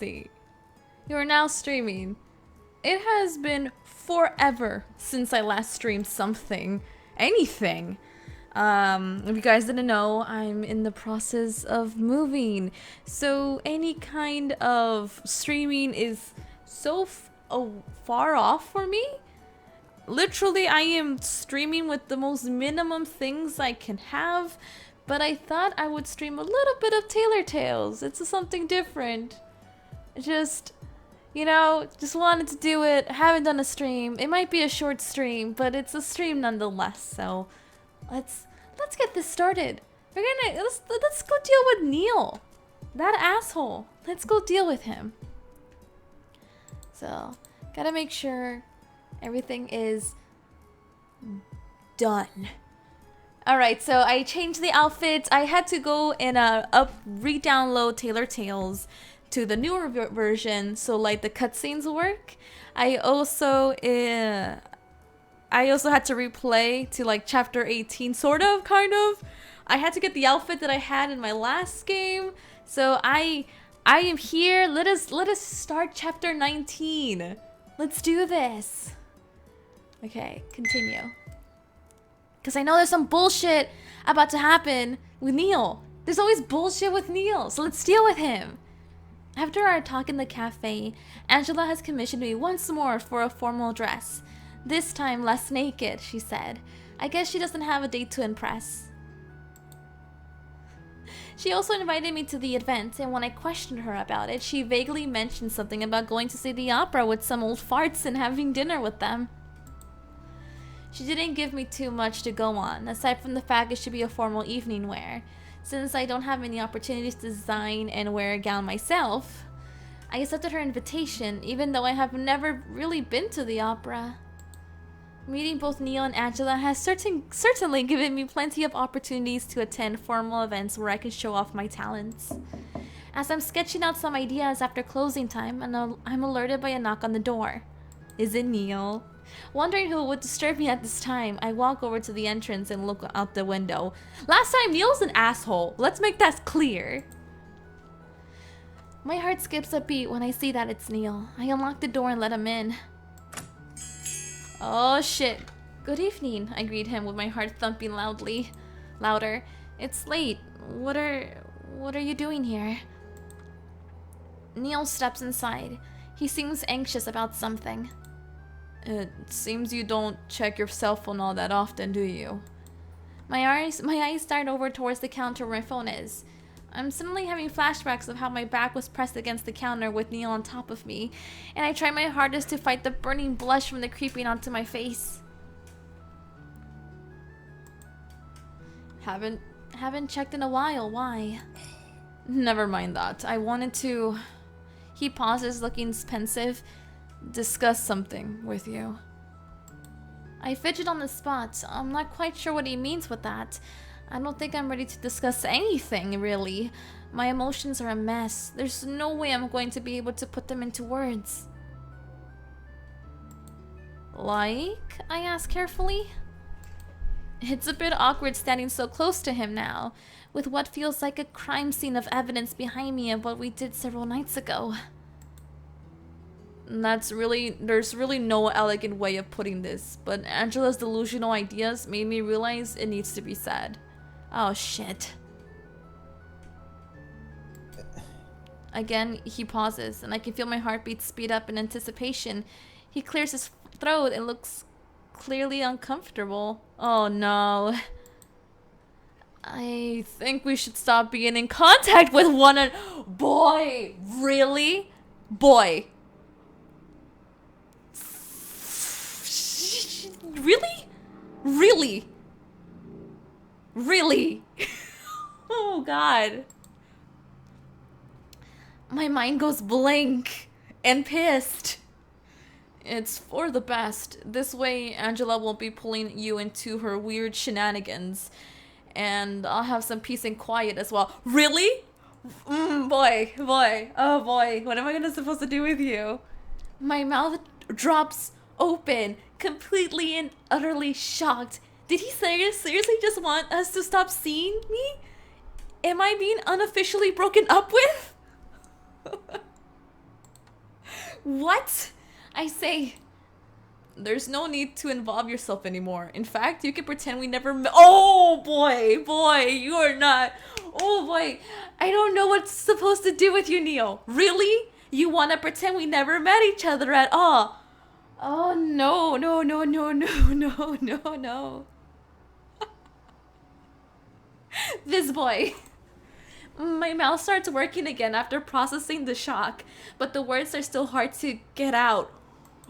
see. You are now streaming. It has been forever since I last streamed something. Anything. If you guys didn't know, I'm in the process of moving. So any kind of streaming is so far off for me. Literally, I am streaming with the most minimum things I can have. But I thought I would stream a little bit of Tailor Tales. It's something different. Just, you know, just wanted to do it. Haven't done a stream. It might be a short stream, but it's a stream nonetheless. So let's get this started. Let's go deal with NIEL. That asshole. Let's go deal with him. So, gotta make sure everything is done. Alright, so I changed the outfits. I had to go and re-download Tailor Tales to the newer version, so like the cutscenes work. I also had to replay to like chapter 18, sort of, kind of. I had to get the outfit that I had in my last game. So I am here. Let us start chapter 19. Let's do this. Okay, continue. Because I know there's some bullshit about to happen with NIEL. There's always bullshit with NIEL, so let's deal with him. After our talk in the cafe, Angela has commissioned me once more for a formal dress. This time less naked, she said. I guess she doesn't have a date to impress. She also invited me to the event, and when I questioned her about it, she vaguely mentioned something about going to see the opera with some old farts and having dinner with them. She didn't give me too much to go on, aside from the fact it should be a formal evening wear. Since I don't have any opportunities to design and wear a gown myself, I accepted her invitation, even though I have never really been to the opera. Meeting both NIEL and Angela has certainly given me plenty of opportunities to attend formal events where I can show off my talents. As I'm sketching out some ideas after closing time, I'm alerted by a knock on the door. Is it NIEL? Wondering who would disturb me at this time, I walk over to the entrance and look out the window. Last time, NIEL's an asshole. Let's make that clear. My heart skips a beat when I see that it's NIEL. I unlock the door and let him in. Oh shit. Good evening, I greet him with my heart thumping louder. It's late. What are you doing here? NIEL steps inside. He seems anxious about something. It seems you don't check your cell phone all that often, do you? My eyes dart over towards the counter where my phone is. I'm suddenly having flashbacks of how my back was pressed against the counter with NIEL on top of me, and I try my hardest to fight the burning blush from the creeping onto my face. Haven't checked in a while, why? Never mind that. I wanted to... He pauses, looking pensive. Discuss something with you. I fidget on the spot. I'm not quite sure what he means with that. I don't think I'm ready to discuss anything, really. My emotions are a mess. There's no way I'm going to be able to put them into words. Like? I ask carefully. It's a bit awkward standing so close to him now, with what feels like a crime scene of evidence behind me of what we did several nights ago. There's really no elegant way of putting this, but Angela's delusional ideas made me realize it needs to be said. Oh shit. Again, he pauses, and I can feel my heartbeat speed up in anticipation. He clears his throat and looks clearly uncomfortable. Oh no. I think we should stop being in contact with one another. Boy! Really? Boy. Really? Really? Really? Oh god. My mind goes blank and pissed. It's for the best. This way Angela won't be pulling you into her weird shenanigans. And I'll have some peace and quiet as well. Really? Boy. Oh boy. What am I supposed to do with you? My mouth drops open, completely and utterly shocked. Did he seriously just want us to stop seeing me? Am I being unofficially broken up with? What? I say, there's no need to involve yourself anymore. In fact, you can pretend we never met. Oh boy, you are not. Oh boy, I don't know what's supposed to do with you, NIEL. Really? You want to pretend we never met each other at all? Oh no. This boy. My mouth starts working again after processing the shock, but the words are still hard to get out.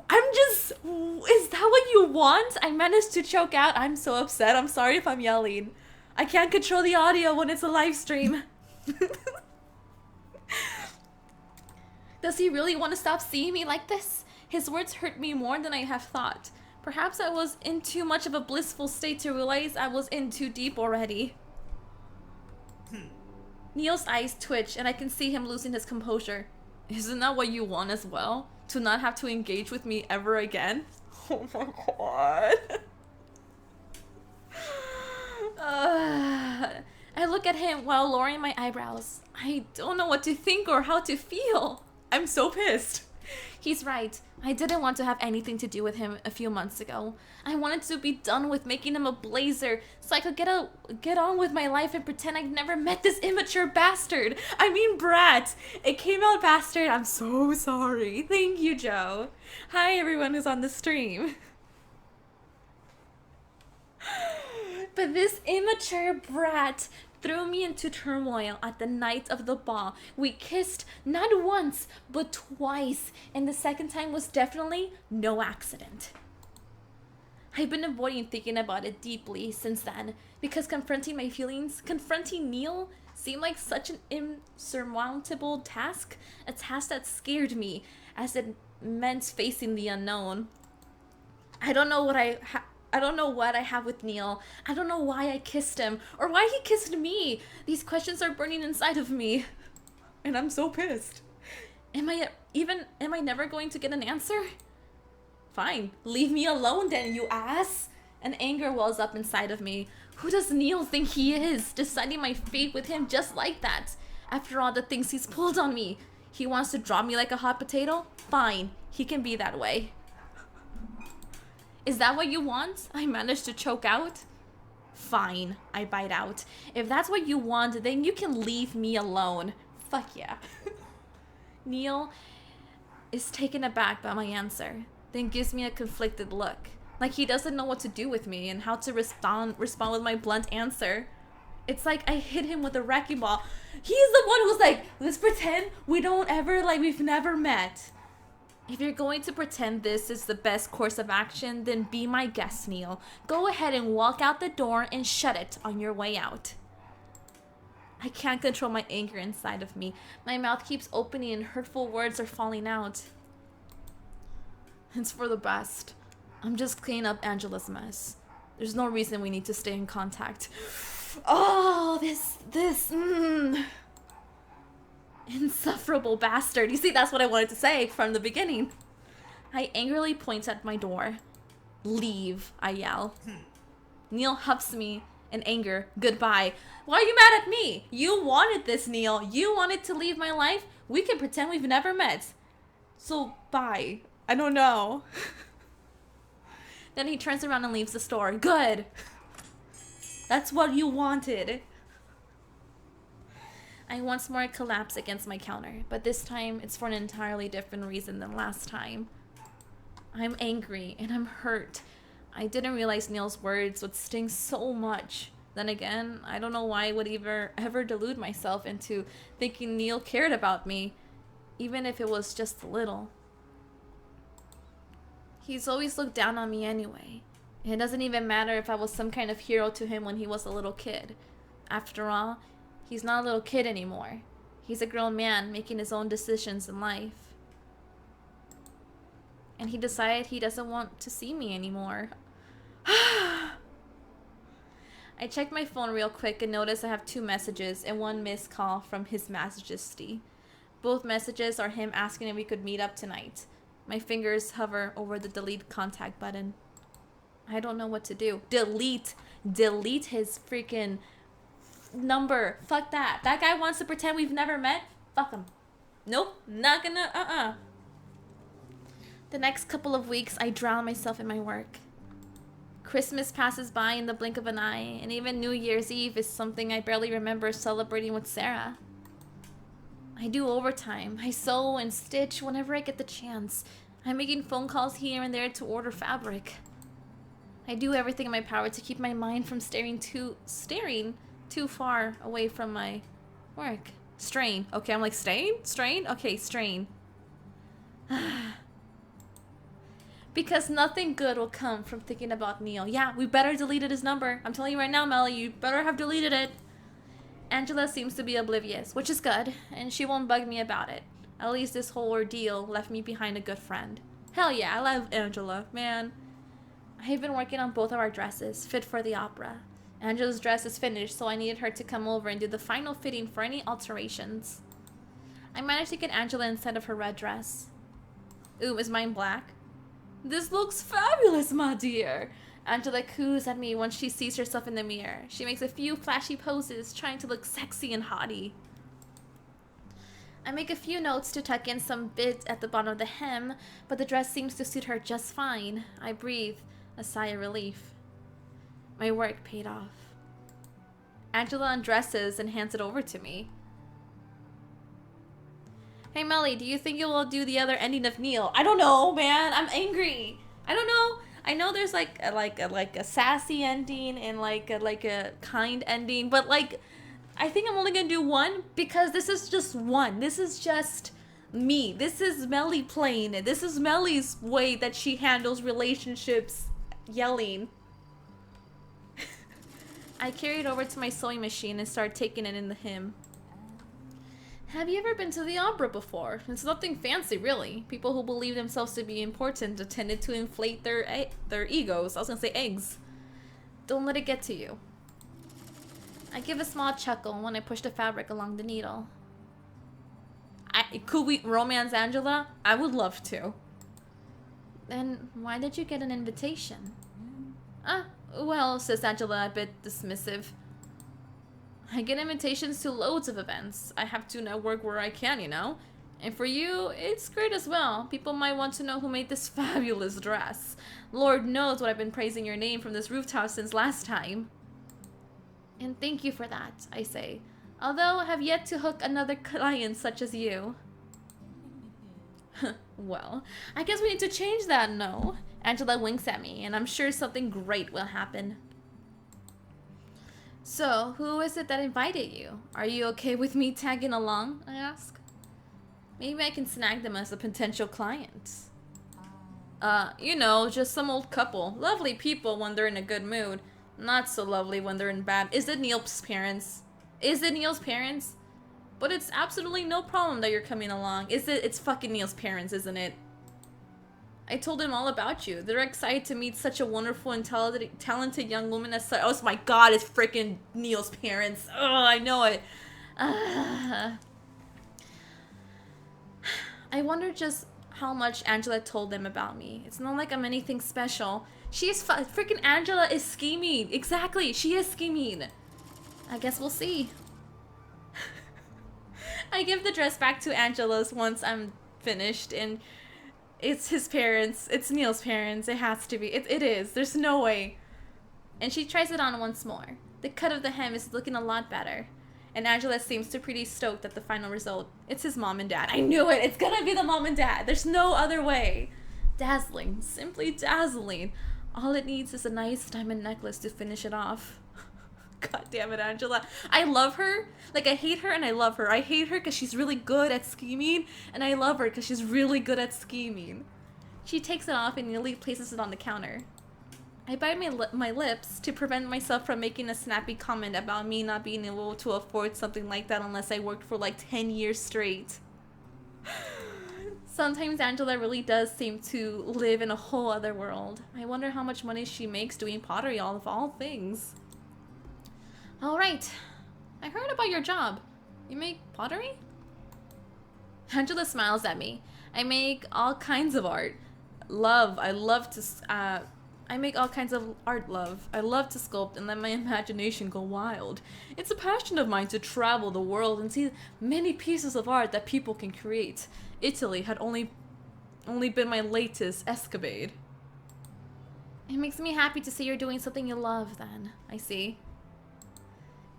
Is that what you want? I managed to choke out. I'm so upset. I'm sorry if I'm yelling. I can't control the audio when it's a live stream. Does he really want to stop seeing me like this? His words hurt me more than I have thought. Perhaps I was in too much of a blissful state to realize I was in too deep already. NIEL's eyes twitch and I can see him losing his composure. Isn't that what you want as well? To not have to engage with me ever again? Oh my god. I look at him while lowering my eyebrows. I don't know what to think or how to feel. I'm so pissed. He's right. I didn't want to have anything to do with him a few months ago. I wanted to be done with making him a blazer so I could get on with my life and pretend I'd never met this immature bastard. I mean brat. It came out bastard. I'm so sorry. Thank you, Joe. Hi, everyone who's on the stream. But this immature brat threw me into turmoil at the night of the ball. We kissed not once, but twice, and the second time was definitely no accident. I've been avoiding thinking about it deeply since then, because confronting my feelings, confronting NIEL, seemed like such an insurmountable task, a task that scared me, as it meant facing the unknown. I don't know what I have with NIEL. I don't know why I kissed him or why he kissed me. These questions are burning inside of me. And I'm so pissed. Am I never going to get an answer? Fine. Leave me alone then, you ass. An anger wells up inside of me. Who does NIEL think he is? Deciding my fate with him just like that. After all the things he's pulled on me. He wants to drop me like a hot potato? Fine. He can be that way. Is that what you want? I managed to choke out. Fine, I bite out. If that's what you want, then you can leave me alone. Fuck yeah. NIEL is taken aback by my answer, then gives me a conflicted look. Like he doesn't know what to do with me and how to respond with my blunt answer. It's like I hit him with a wrecking ball. He's the one who's like, let's pretend we've never met. If you're going to pretend this is the best course of action, then be my guest, NIEL. Go ahead and walk out the door and shut it on your way out. I can't control my anger inside of me. My mouth keeps opening and hurtful words are falling out. It's for the best. I'm just cleaning up Angela's mess. There's no reason we need to stay in contact. Oh, this insufferable bastard. You see, that's what I wanted to say from the beginning. I angrily point at my door. Leave, I yell. NIEL huffs me in anger. Goodbye. Why are you mad at me? You wanted this, NIEL. You wanted to leave my life? We can pretend we've never met. So, bye. I don't know. Then he turns around and leaves the store. Good. That's what you wanted. I once more collapse against my counter, but this time it's for an entirely different reason than last time. I'm angry and I'm hurt. I didn't realize NIEL's words would sting so much. Then again, I don't know why I would ever delude myself into thinking NIEL cared about me, even if it was just a little. He's always looked down on me anyway. It doesn't even matter if I was some kind of hero to him when he was a little kid. After all, he's not a little kid anymore. He's a grown man making his own decisions in life. And he decided he doesn't want to see me anymore. I checked my phone real quick and noticed I have 2 messages and 1 missed call from His Majesty. Both messages are him asking if we could meet up tonight. My fingers hover over the delete contact button. I don't know what to do. Delete his freaking number. Fuck that. That guy wants to pretend we've never met. Fuck him. Nope. Not gonna. The next couple of weeks, I drown myself in my work. Christmas passes by in the blink of an eye, and even New Year's Eve is something I barely remember celebrating with Sarah. I do overtime. I sew and stitch whenever I get the chance. I'm making phone calls here and there to order fabric. I do everything in my power to keep my mind from staring too far away from my work. Strain. Okay, I'm like, strain? Okay, strain. Because nothing good will come from thinking about NIEL. Yeah, we better deleted his number. I'm telling you right now, Melly, you better have deleted it. Angela seems to be oblivious, which is good, and she won't bug me about it. At least this whole ordeal left me behind a good friend. Hell yeah, I love Angela, man. I've been working on both of our dresses, fit for the opera. Angela's dress is finished, so I needed her to come over and do the final fitting for any alterations. I managed to get Angela instead of her red dress. Ooh, is mine black? This looks fabulous, my dear. Angela coos at me once she sees herself in the mirror. She makes a few flashy poses, trying to look sexy and haughty. I make a few notes to tuck in some bits at the bottom of the hem, but the dress seems to suit her just fine. I breathe a sigh of relief. My work paid off. Angela undresses and hands it over to me. Hey Melly, do you think you will do the other ending of NIEL? I don't know, man. I'm angry. I don't know. I know there's like a sassy ending and like a kind ending, but like I think I'm only gonna do one because this is just one. This is just me. This is Melly playing it. This is Melly's way that she handles relationships, yelling. I carry it over to my sewing machine and start taking it in the hem. Have you ever been to the opera before? It's nothing fancy, really. People who believe themselves to be important tended to inflate their egos. I was gonna say eggs. Don't let it get to you. I give a small chuckle when I push the fabric along the needle. Could we romance Angela? I would love to. Then why did you get an invitation? Well, says Angela, a bit dismissive. I get invitations to loads of events. I have to network where I can, you know? And for you, it's great as well. People might want to know who made this fabulous dress. Lord knows what I've been praising your name from this rooftop since last time. And thank you for that, I say. Although I have yet to hook another client such as you. Well, I guess we need to change that, no? Angela winks at me, and I'm sure something great will happen. So, who is it that invited you? Are you okay with me tagging along? I ask. Maybe I can snag them as a potential client. You know, just some old couple. Lovely people when they're in a good mood. Not so lovely when they're in bad. Is it Neil's parents? Is it Neil's parents? But it's absolutely no problem that you're coming along. It's fucking Neil's parents, isn't it? I told them all about you. They're excited to meet such a wonderful and talented young woman as such. Oh my god, it's freaking Neil's parents. Oh, I know it. I wonder just how much Angela told them about me. It's not like I'm anything special. Freaking Angela is scheming. Exactly, she is scheming. I guess we'll see. I give the dress back to Angela's once I'm finished, and it's his parents. It's Neil's parents. It has to be. It is. There's no way. And she tries it on once more. The cut of the hem is looking a lot better. And Angela seems to pretty stoked at the final result. It's his mom and dad. I knew it. It's gonna be the mom and dad. There's no other way. Dazzling. Simply dazzling. All it needs is a nice diamond necklace to finish it off. God damn it, Angela. I love her. Like, I hate her and I love her. I hate her because she's really good at scheming, and I love her because she's really good at scheming. She takes it off and neatly places it on the counter. I bite my lips to prevent myself from making a snappy comment about me not being able to afford something like that unless I worked for like 10 years straight. Sometimes Angela really does seem to live in a whole other world. I wonder how much money she makes doing pottery, of all things. All right, I heard about your job. You make pottery? Angela smiles at me. I make all kinds of art. I make all kinds of art, love. I love to sculpt and let my imagination go wild. It's a passion of mine to travel the world and see many pieces of art that people can create. Italy had only only been my latest escapade. It makes me happy to see you're doing something you love, then. I see.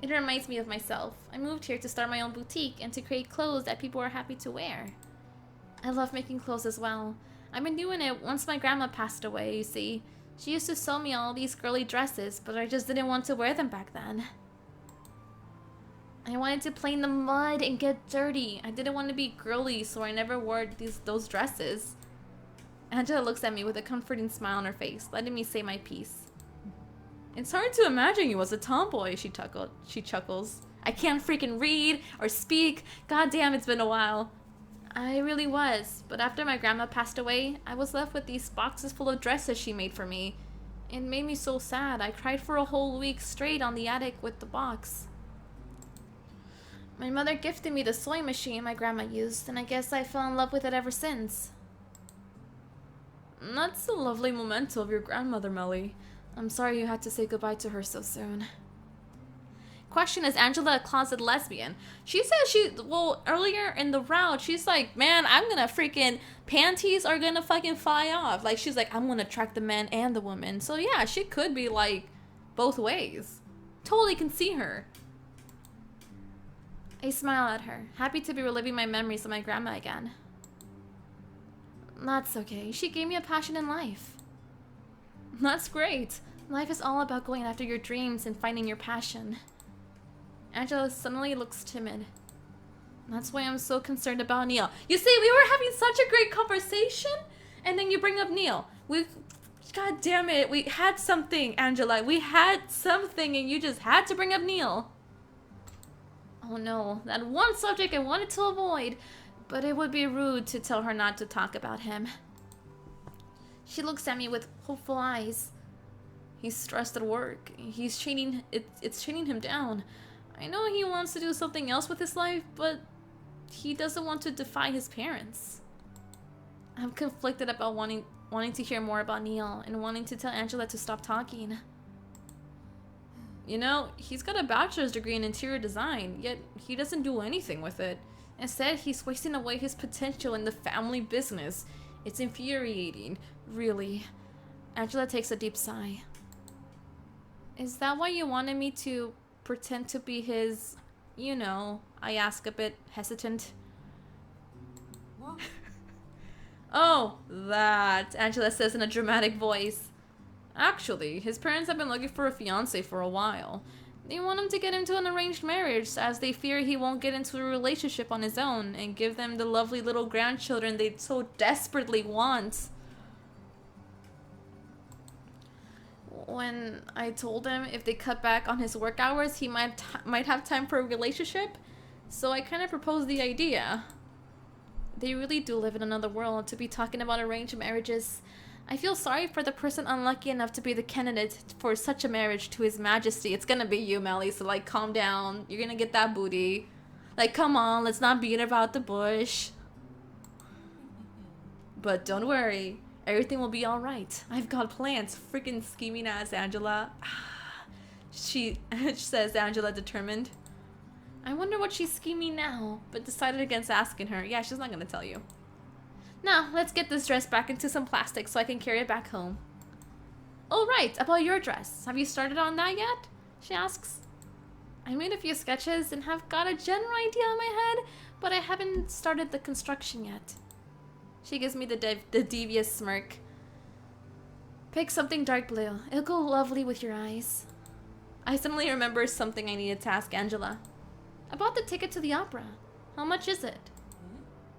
It reminds me of myself. I moved here to start my own boutique and to create clothes that people are happy to wear. I love making clothes as well. I've been doing it once my grandma passed away, you see. She used to sew me all these girly dresses, but I just didn't want to wear them back then. I wanted to play in the mud and get dirty. I didn't want to be girly, so I never wore those dresses. Angela looks at me with a comforting smile on her face, letting me say my piece. It's hard to imagine you as a tomboy, she chuckles. I can't freaking read or speak. God damn, it's been a while. I really was, but after my grandma passed away, I was left with these boxes full of dresses she made for me. It made me so sad. I cried for a whole week straight on the attic with the box. My mother gifted me the sewing machine my grandma used, and I guess I fell in love with it ever since. That's a lovely memento of your grandmother, Melly. I'm sorry you had to say goodbye to her so soon. Question, is Angela a closet lesbian? She says earlier in the route, she's like, man, I'm gonna freaking, panties are gonna fucking fly off. Like, she's like, I'm gonna attract the men and the women. So yeah, she could be like, both ways. Totally can see her. I smile at her, happy to be reliving my memories of my grandma again. That's okay. She gave me a passion in life. That's great. Life is all about going after your dreams and finding your passion. Angela suddenly looks timid. That's why I'm so concerned about NIEL. You see, we were having such a great conversation, and then you bring up NIEL. God damn it, we had something, Angela. We had something, and you just had to bring up NIEL. Oh no, that one subject I wanted to avoid, but it would be rude to tell her not to talk about him. She looks at me with hopeful eyes. He's stressed at work. It's chaining him down. I know he wants to do something else with his life, but he doesn't want to defy his parents. I'm conflicted about wanting to hear more about NIEL and wanting to tell Angela to stop talking. You know, he's got a bachelor's degree in interior design, yet he doesn't do anything with it. Instead, he's wasting away his potential in the family business. It's infuriating, really. Angela takes a deep sigh. Is that why you wanted me to pretend to be his, you know, I ask a bit hesitant. What? Oh, that, Angela says in a dramatic voice. Actually, his parents have been looking for a fiance for a while. They want him to get into an arranged marriage, as they fear he won't get into a relationship on his own and give them the lovely little grandchildren they so desperately want. When I told him if they cut back on his work hours, he might have time for a relationship, so I kind of proposed the idea. They really do live in another world to be talking about arranged marriages. I feel sorry for the person unlucky enough to be the candidate for such a marriage to His Majesty. It's gonna be you, Melly, so like calm down. You're gonna get that booty. Like, come on, let's not beat about the bush. But don't worry, everything will be alright. I've got plans. Freaking scheming ass Angela. She says, Angela determined. I wonder what she's scheming now, but decided against asking her. Yeah, she's not gonna tell you. Now, let's get this dress back into some plastic so I can carry it back home. Oh, right, about your dress. Have you started on that yet? She asks. I made a few sketches and have got a general idea in my head, but I haven't started the construction yet. She gives me the devious smirk. Pick something dark blue. It'll go lovely with your eyes. I suddenly remember something I needed to ask Angela. About the ticket to the opera. How much is it?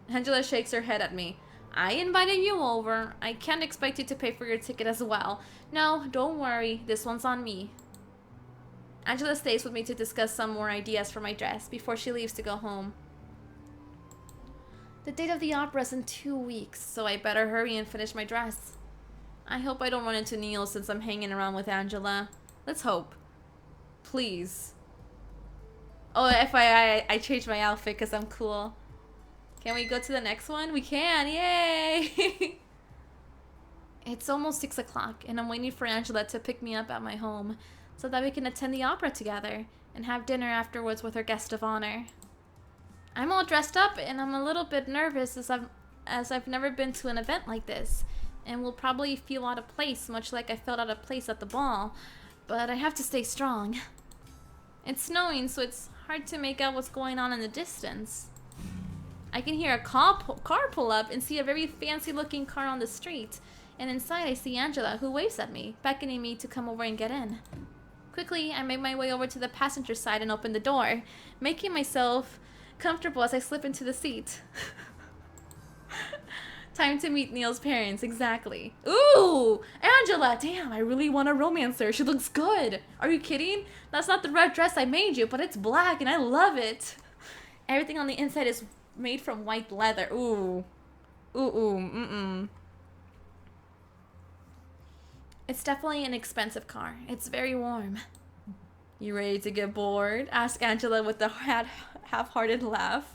Angela shakes her head at me. I invited you over. I can't expect you to pay for your ticket as well. No, don't worry. This one's on me. Angela stays with me to discuss some more ideas for my dress before she leaves to go home. The date of the opera is in 2 weeks, so I better hurry and finish my dress. I hope I don't run into NIEL since I'm hanging around with Angela. Let's hope. Please. Oh, FYI, I changed my outfit because I'm cool. Can we go to the next one? We can, yay! It's almost 6 o'clock, and I'm waiting for Angela to pick me up at my home so that we can attend the opera together and have dinner afterwards with her guest of honor. I'm all dressed up, and I'm a little bit nervous as as I've never been to an event like this, and will probably feel out of place, much like I felt out of place at the ball. But I have to stay strong. It's snowing, so it's hard to make out what's going on in the distance. I can hear a car pull up and see a very fancy-looking car on the street. And inside I see Angela, who waves at me, beckoning me to come over and get in. Quickly, I make my way over to the passenger side and open the door, making myself comfortable as I slip into the seat. Time to meet Neil's parents, exactly. Ooh! Angela! Damn, I really want to romance her. She looks good. Are you kidding? That's not the red dress I made you, but it's black and I love it. Everything on the inside is made from white leather. Ooh. It's definitely an expensive car. It's very warm. You ready to get bored? Asked Angela with a half-hearted laugh.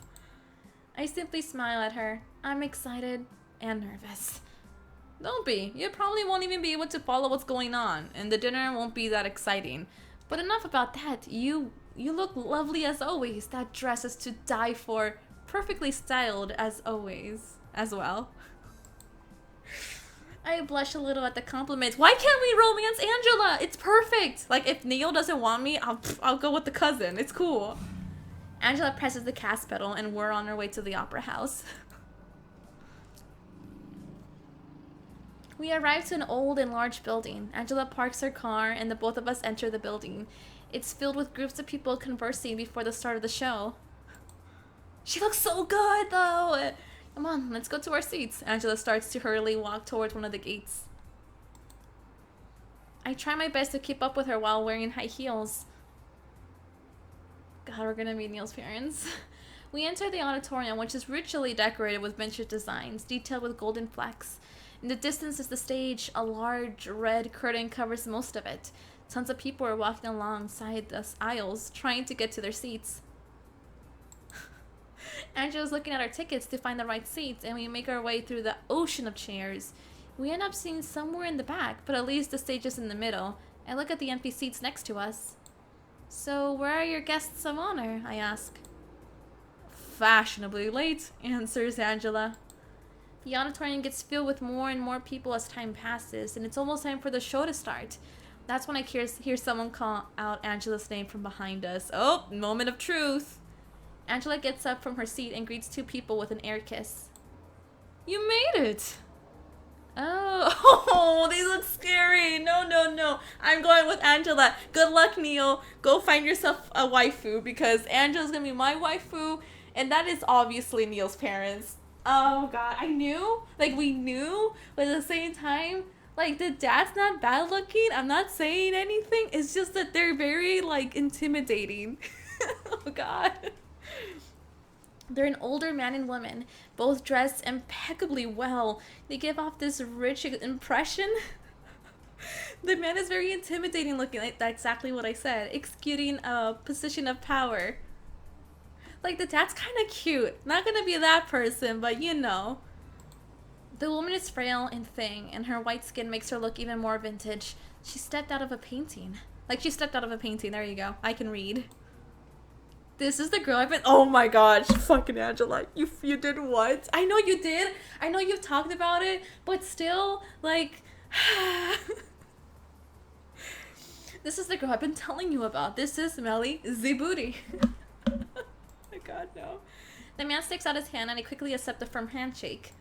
I simply smile at her. I'm excited and nervous. Don't be. You probably won't even be able to follow what's going on, and the dinner won't be that exciting. But enough about that. You look lovely as always. That dress is to die for. Perfectly styled as always, as well. I blush a little at the compliments. Why can't we romance Angela? It's perfect. Like, if Neil doesn't want me, I'll go with the cousin. It's cool. Angela presses the gas pedal, and we're on our way to the opera house. We arrive to an old and large building. Angela parks her car, and the both of us enter the building. It's filled with groups of people conversing before the start of the show. She looks so good, though. Come on, let's go to our seats. Angela starts to hurriedly walk towards one of the gates. I try my best to keep up with her while wearing high heels. God, we're gonna meet Neil's parents. We enter the auditorium, which is richly decorated with vintage designs, detailed with golden flecks. In the distance is the stage. A large red curtain covers most of it. Tons of people are walking alongside the aisles, trying to get to their seats. Angela's looking at our tickets to find the right seats, and we make our way through the ocean of chairs. We end up sitting somewhere in the back, but at least the stage is in the middle. I look at the empty seats next to us. So, where are your guests of honor? I ask. Fashionably late, answers Angela. The auditorium gets filled with more and more people as time passes, and it's almost time for the show to start. That's when I hear someone call out Angela's name from behind us. Oh, moment of truth. Angela gets up from her seat and greets two people with an air kiss. You made it! Oh, they look scary. No. I'm going with Angela. Good luck, Neil. Go find yourself a waifu, because Angela's gonna be my waifu, and that is obviously Neil's parents. Oh, God. I knew. Like, we knew, but at the same time, like, the dad's not bad looking. I'm not saying anything. It's just that they're very, like, intimidating. Oh, God. They're an older man and woman, both dressed impeccably well. They give off this rich impression. The man is very intimidating looking. Like, that's exactly what I said. Executing a position of power. Like, the dad's kind of cute. Not gonna be that person, but you know. The woman is frail and thin, and her white skin makes her look even more vintage. She stepped out of a painting. Like, she stepped out of a painting. There you go. I can read. This is the girl I've been... Oh my gosh. Fucking Angela. You did what? I know you did. I know you've talked about it, but still, like... This is the girl I've been telling you about. This is MeliZ Booty. Oh my God, no. The man sticks out his hand, and I quickly accept a firm handshake.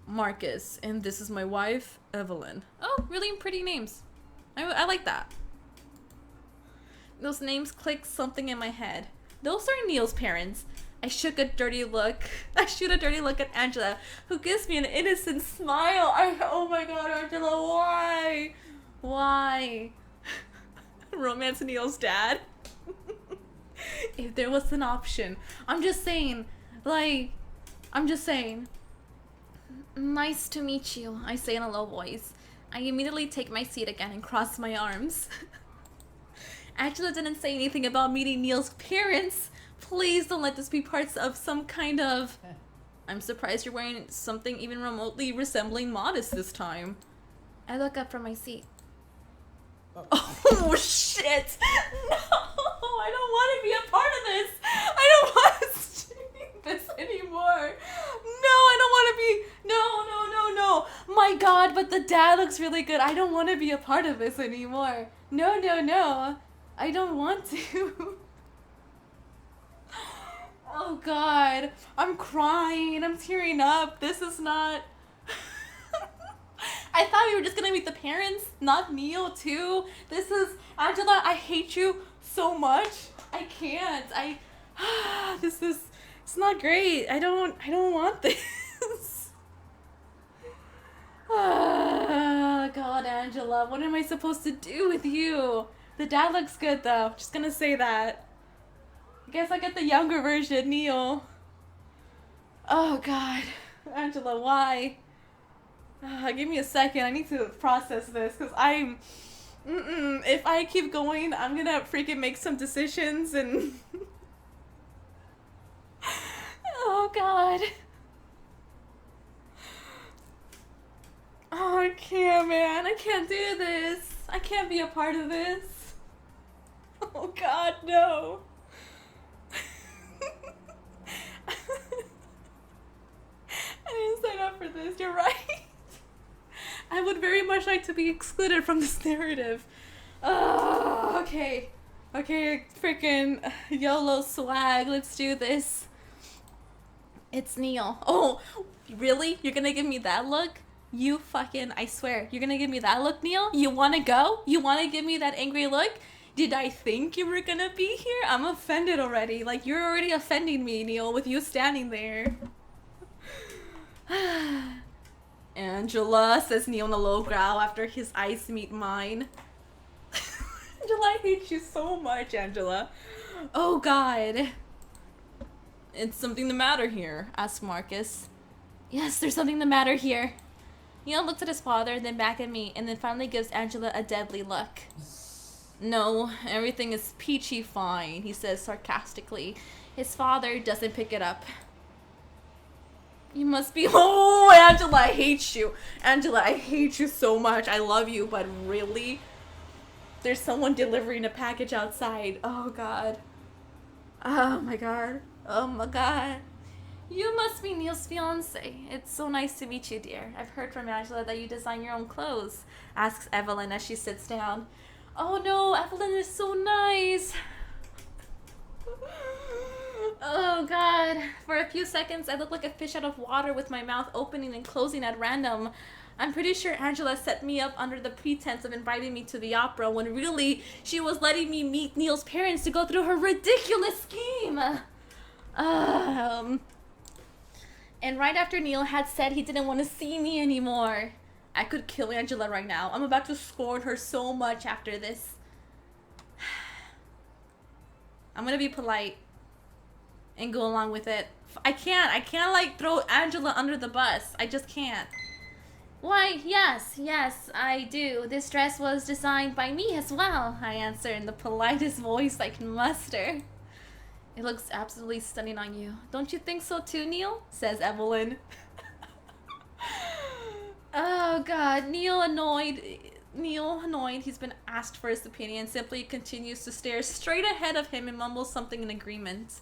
Marcus, and this is my wife, Evelyn. Oh, really pretty names. I like that. Those names click something in my head. Those are Neil's parents. I shoot a dirty look at Angela, who gives me an innocent smile. Oh my God, Angela, why? Why? Romance Neil's dad? If there was an option. I'm just saying. Nice to meet you, I say in a low voice. I immediately take my seat again and cross my arms. Angela didn't say anything about meeting Neil's parents. Please don't let this be parts of some kind of... I'm surprised you're wearing something even remotely resembling modest this time. I look up from my seat. Oh, shit! No! I don't want to be a part of this! I don't want to stream this anymore! I don't want to be. No. My God, but the dad looks really good. I don't want to be a part of this anymore. No. I don't want to. Oh God, I'm crying. I'm tearing up. This is not. I thought we were just gonna meet the parents, not NIEL too. This is Angela. I hate you so much. I can't. This is. It's not great. I don't want this. Oh God, Angela. What am I supposed to do with you? The dad looks good though. Just gonna say that. I guess I get the younger version, NIEL. Oh God, Angela, why? Give me a second. I need to process this because I'm. If I keep going, I'm gonna freaking make some decisions and. Oh God. Oh, I can't, man. I can't do this. I can't be a part of this. Oh God, no. I didn't sign up for this. You're right. I would very much like to be excluded from this narrative. Oh, okay. Okay, freaking YOLO swag. Let's do this. It's NIEL. Oh, really? You're gonna give me that look? You fucking, I swear, you're gonna give me that look, NIEL? You wanna go? You wanna give me that angry look? Did I think you were gonna be here? I'm offended already. Like, you're already offending me, NIEL, with you standing there. Angela, says NIEL in a low growl after his eyes meet mine. Angela, I hate you so much, Angela. Oh God. Is something the matter here? Asked Marcus. Yes, there's something the matter here. NIEL looks at his father, then back at me, and then finally gives Angela a deadly look. No, everything is peachy fine, he says sarcastically. His father doesn't pick it up. You must be. Oh, Angela, I hate you. Angela, I hate you so much. I love you, but really? There's someone delivering a package outside. Oh, God. Oh, my God. Oh, my God. You must be NIEL's fiance. It's so nice to meet you, dear. I've heard from Angela that you design your own clothes, asks Evelyn as she sits down. Oh, no, Evelyn is so nice. Oh God, for a few seconds I look like a fish out of water with my mouth opening and closing at random. I'm pretty sure Angela set me up under the pretense of inviting me to the opera when really she was letting me meet NIEL's parents to go through her ridiculous scheme. And right after NIEL had said he didn't want to see me anymore. I could kill Angela right now. I'm about to scorn her so much after this. I'm gonna be polite and go along with it. I can't like throw Angela under the bus. I just can't. Why, yes, I do. This dress was designed by me as well, I answer in the politest voice I can muster. It looks absolutely stunning on you. Don't you think so too, NIEL? Says Evelyn. Oh God, NIEL annoyed. He's been asked for his opinion, simply continues to stare straight ahead of him and mumbles something in agreement.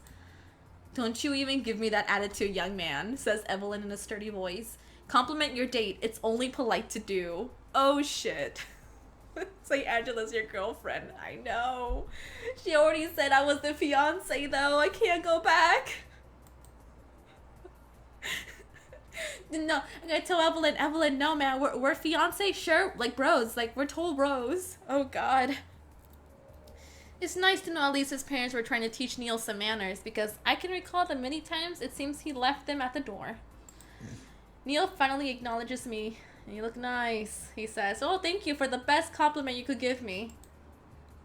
Don't you even give me that attitude, young man, says Evelyn in a sturdy voice. Compliment your date. It's only polite to do. Oh shit. Say Angela's your girlfriend. I know. She already said I was the fiance though. I can't go back. No, I gotta tell Evelyn, no man, we're fiance, sure, like bros, like we're total bros. Oh God. It's nice to know at least his parents were trying to teach NIEL some manners, because I can recall the many times it seems he left them at the door. NIEL finally acknowledges me. You look nice, he says. Oh, thank you for the best compliment you could give me.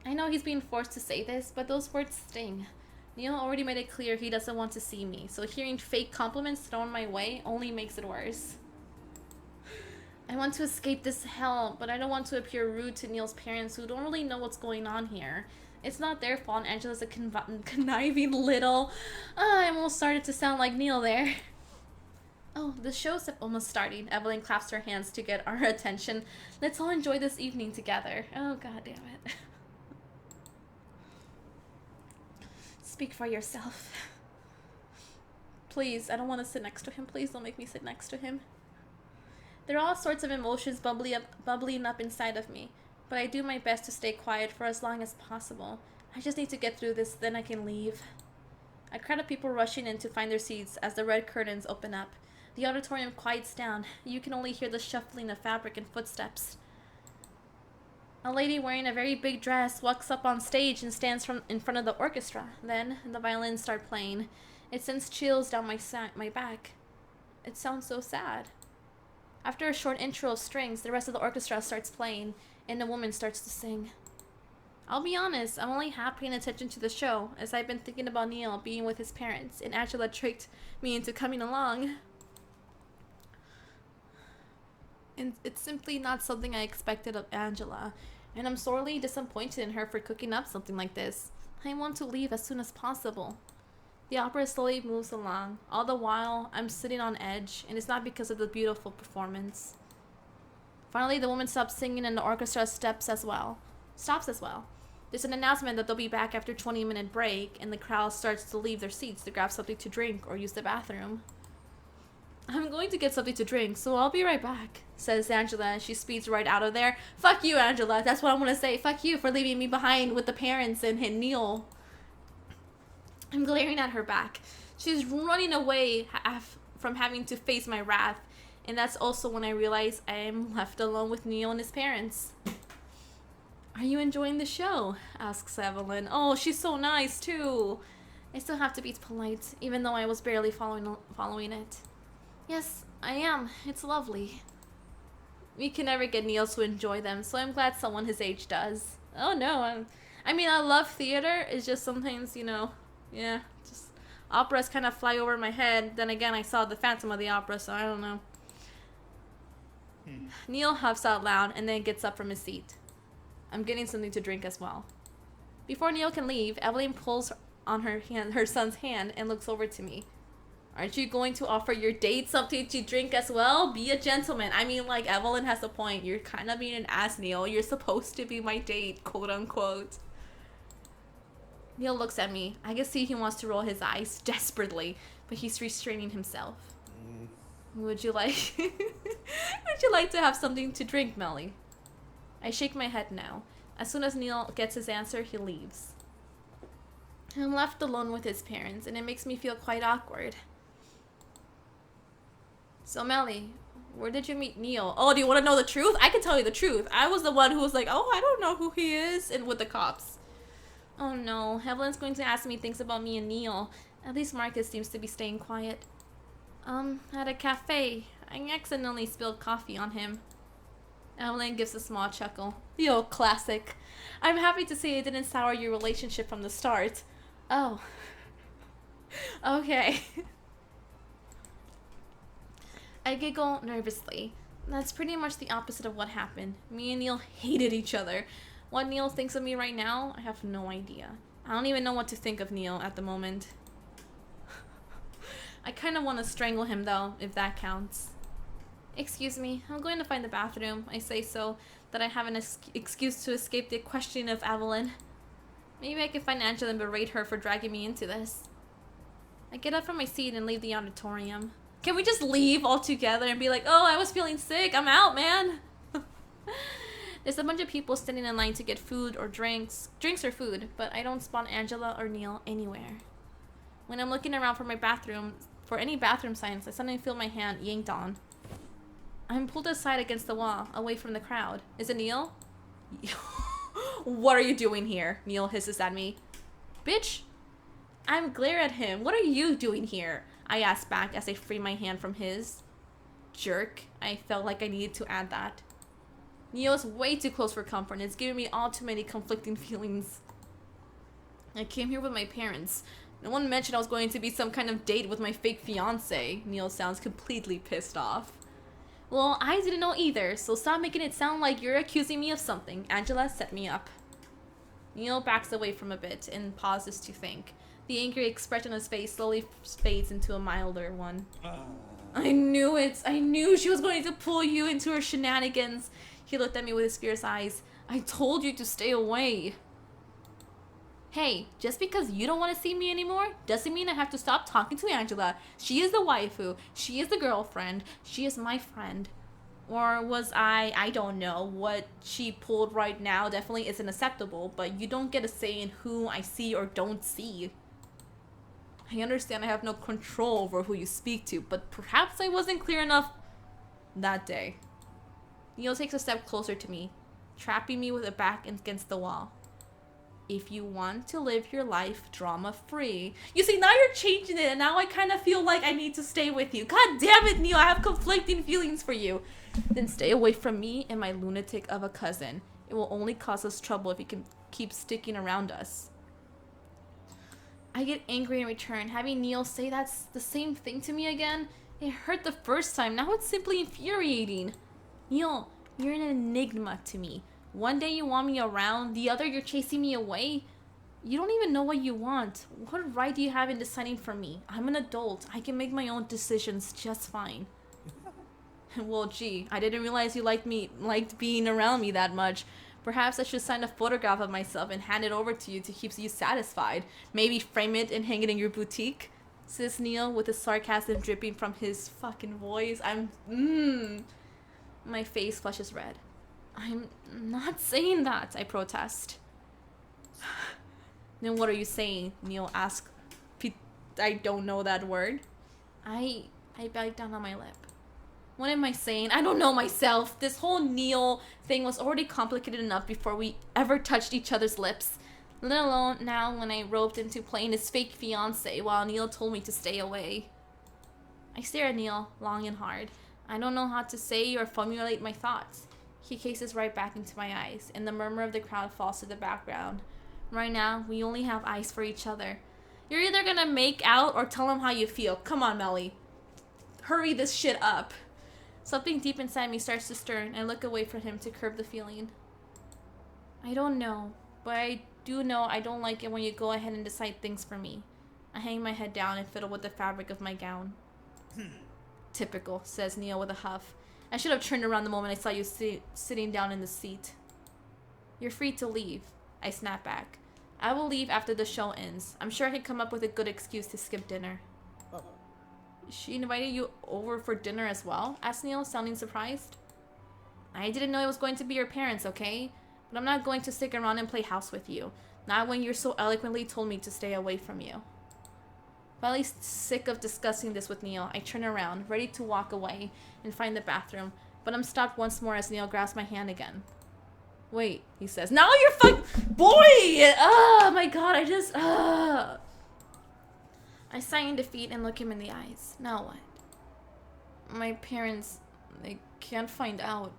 I know he's being forced to say this, but those words sting. NIEL already made it clear he doesn't want to see me, so hearing fake compliments thrown my way only makes it worse. I want to escape this hell, but I don't want to appear rude to NIEL's parents who don't really know what's going on here. It's not their fault Angela's a conniving little... I almost started to sound like NIEL there. Oh, the show's almost starting. Evelyn claps her hands to get our attention. Let's all enjoy this evening together. Oh, God damn it. Speak for yourself. please. I don't want to sit next to him. Please don't make me sit next to him. There are all sorts of emotions bubbling up inside of me, but I do my best to stay quiet for as long as possible. I just need to get through this, then I can leave. A crowd of people rushing in to find their seats as the red curtains open up. The auditorium quiets down. You can only hear the shuffling of fabric and footsteps. A lady wearing a very big dress walks up on stage and stands in front of the orchestra. Then the violins start playing. It sends chills down my back. It sounds so sad. After a short intro of strings, the rest of the orchestra starts playing, and the woman starts to sing. I'll be honest, I'm only half paying attention to the show, as I've been thinking about NIEL being with his parents, and Angela tricked me into coming along. And it's simply not something I expected of Angela, and I'm sorely disappointed in her for cooking up something like this. I want to leave as soon as possible. The opera slowly moves along. All the while, I'm sitting on edge, and it's not because of the beautiful performance. Finally, the woman stops singing and the orchestra stops as well. There's an announcement that they'll be back after a 20-minute break, and the crowd starts to leave their seats to grab something to drink or use the bathroom. I'm going to get something to drink, so I'll be right back, says Angela as she speeds right out of there. Fuck you, Angela. That's what I'm going to say. Fuck you for leaving me behind with the parents and NIEL. I'm glaring at her back. She's running away from having to face my wrath, and that's also when I realize I am left alone with NIEL and his parents. Are you enjoying the show? Asks Evelyn. Oh, she's so nice, too. I still have to be polite, even though I was barely following it. Yes, I am. It's lovely. We can never get NIEL to enjoy them, so I'm glad someone his age does. Oh, no. I mean, I love theater. It's just sometimes, yeah, just operas kind of fly over my head. Then again, I saw the Phantom of the Opera, so I don't know. NIEL huffs out loud and then gets up from his seat. I'm getting something to drink as well. Before NIEL can leave, Evelyn pulls on her son's hand and looks over to me. Aren't you going to offer your date something to drink as well? Be a gentleman. I mean, like, Evelyn has a point. You're kind of being an ass, NIEL. You're supposed to be my date, quote unquote. NIEL looks at me. I can see he wants to roll his eyes desperately, but he's restraining himself. Would you like to have something to drink, Melly? I shake my head no. As soon as NIEL gets his answer, he leaves. I'm left alone with his parents, and it makes me feel quite awkward. So, Melly, where did you meet NIEL? Oh, do you want to know the truth? I can tell you the truth. I was the one who was like, oh, I don't know who he is, and with the cops. Oh no, Evelyn's going to ask me things about me and NIEL. At least Marcus seems to be staying quiet. At a cafe, I accidentally spilled coffee on him. Evelyn gives a small chuckle. Yo, classic. I'm happy to see it didn't sour your relationship from the start. Oh. Okay. I giggle nervously. That's pretty much the opposite of what happened. Me and NIEL hated each other. What NIEL thinks of me right now, I have no idea. I don't even know what to think of NIEL at the moment. I kind of want to strangle him though, if that counts. Excuse me, I'm going to find the bathroom. I say so that I have an excuse to escape the questioning of Evelyn. Maybe I can find Angela and berate her for dragging me into this. I get up from my seat and leave the auditorium. Can we just leave altogether and be like, oh, I was feeling sick, I'm out, man. There's a bunch of people standing in line to get food or drinks or food, but I don't spot Angela or NIEL anywhere. When I'm looking around for any bathroom signs, I suddenly feel my hand yanked on. I'm pulled aside against the wall, away from the crowd. Is it NIEL? What are you doing here? NIEL hisses at me. Bitch! I glare at him. What are you doing here? I ask back as I free my hand from his. Jerk. I felt like I needed to add that. NIEL is way too close for comfort and it's giving me all too many conflicting feelings. I came here with my parents. No one mentioned I was going to be some kind of date with my fake fiance. NIEL sounds completely pissed off. Well, I didn't know either, so stop making it sound like you're accusing me of something. Angela set me up. NIEL backs away from a bit and pauses to think. The angry expression on his face slowly fades into a milder one. I knew it. I knew she was going to pull you into her shenanigans. He looked at me with his fierce eyes. I told you to stay away. Hey, just because you don't want to see me anymore doesn't mean I have to stop talking to Angela. She is the waifu. She is the girlfriend. She is my friend. Or was I don't know. What she pulled right now definitely isn't acceptable, but you don't get a say in who I see or don't see. I understand I have no control over who you speak to, but perhaps I wasn't clear enough that day. Neil takes a step closer to me, trapping me with a back against the wall. If you want to live your life drama-free... You see, now you're changing it, and now I kind of feel like I need to stay with you. God damn it, Neil, I have conflicting feelings for you. Then stay away from me and my lunatic of a cousin. It will only cause us trouble if you can keep sticking around us. I get angry in return, having Neil say that's the same thing to me again. It hurt the first time, now it's simply infuriating. Neil, you're an enigma to me. One day you want me around, the other you're chasing me away. You don't even know what you want. What right do you have in deciding for me? I'm an adult. I can make my own decisions just fine. Well, gee, I didn't realize you liked being around me that much. Perhaps I should sign a photograph of myself and hand it over to you to keep you satisfied. Maybe frame it and hang it in your boutique, says Neil with the sarcasm dripping from his fucking voice. My face flushes red. I'm not saying that, I protest. Then what are you saying? Neil asks. I don't know that word. I bite down on my lip. What am I saying? I don't know myself. This whole Neil thing was already complicated enough before we ever touched each other's lips. Let alone now when I roped into playing his fake fiance while Neil told me to stay away. I stare at Neil long and hard. I don't know how to say or formulate my thoughts. He gazes right back into my eyes, and the murmur of the crowd falls to the background. Right now, we only have eyes for each other. You're either gonna make out or tell him how you feel. Come on, Meli. Hurry this shit up. Something deep inside me starts to stir, and I look away from him to curb the feeling. I don't know, but I do know I don't like it when you go ahead and decide things for me. I hang my head down and fiddle with the fabric of my gown. Typical, says Neil with a huff. I should have turned around the moment I saw you sitting down in the seat. You're free to leave, I snap back. I will leave after the show ends. I'm sure I can come up with a good excuse to skip dinner. She invited you over for dinner as well? Asked Neil, sounding surprised. I didn't know it was going to be your parents, okay? But I'm not going to stick around and play house with you. Not when you so eloquently told me to stay away from you. Finally sick of discussing this with Neil, I turn around, ready to walk away and find the bathroom. But I'm stopped once more as Neil grabs my hand again. Wait, he says. Now you're boy! Oh my god, I sigh in defeat and look him in the eyes. Now what? My parents, they can't find out.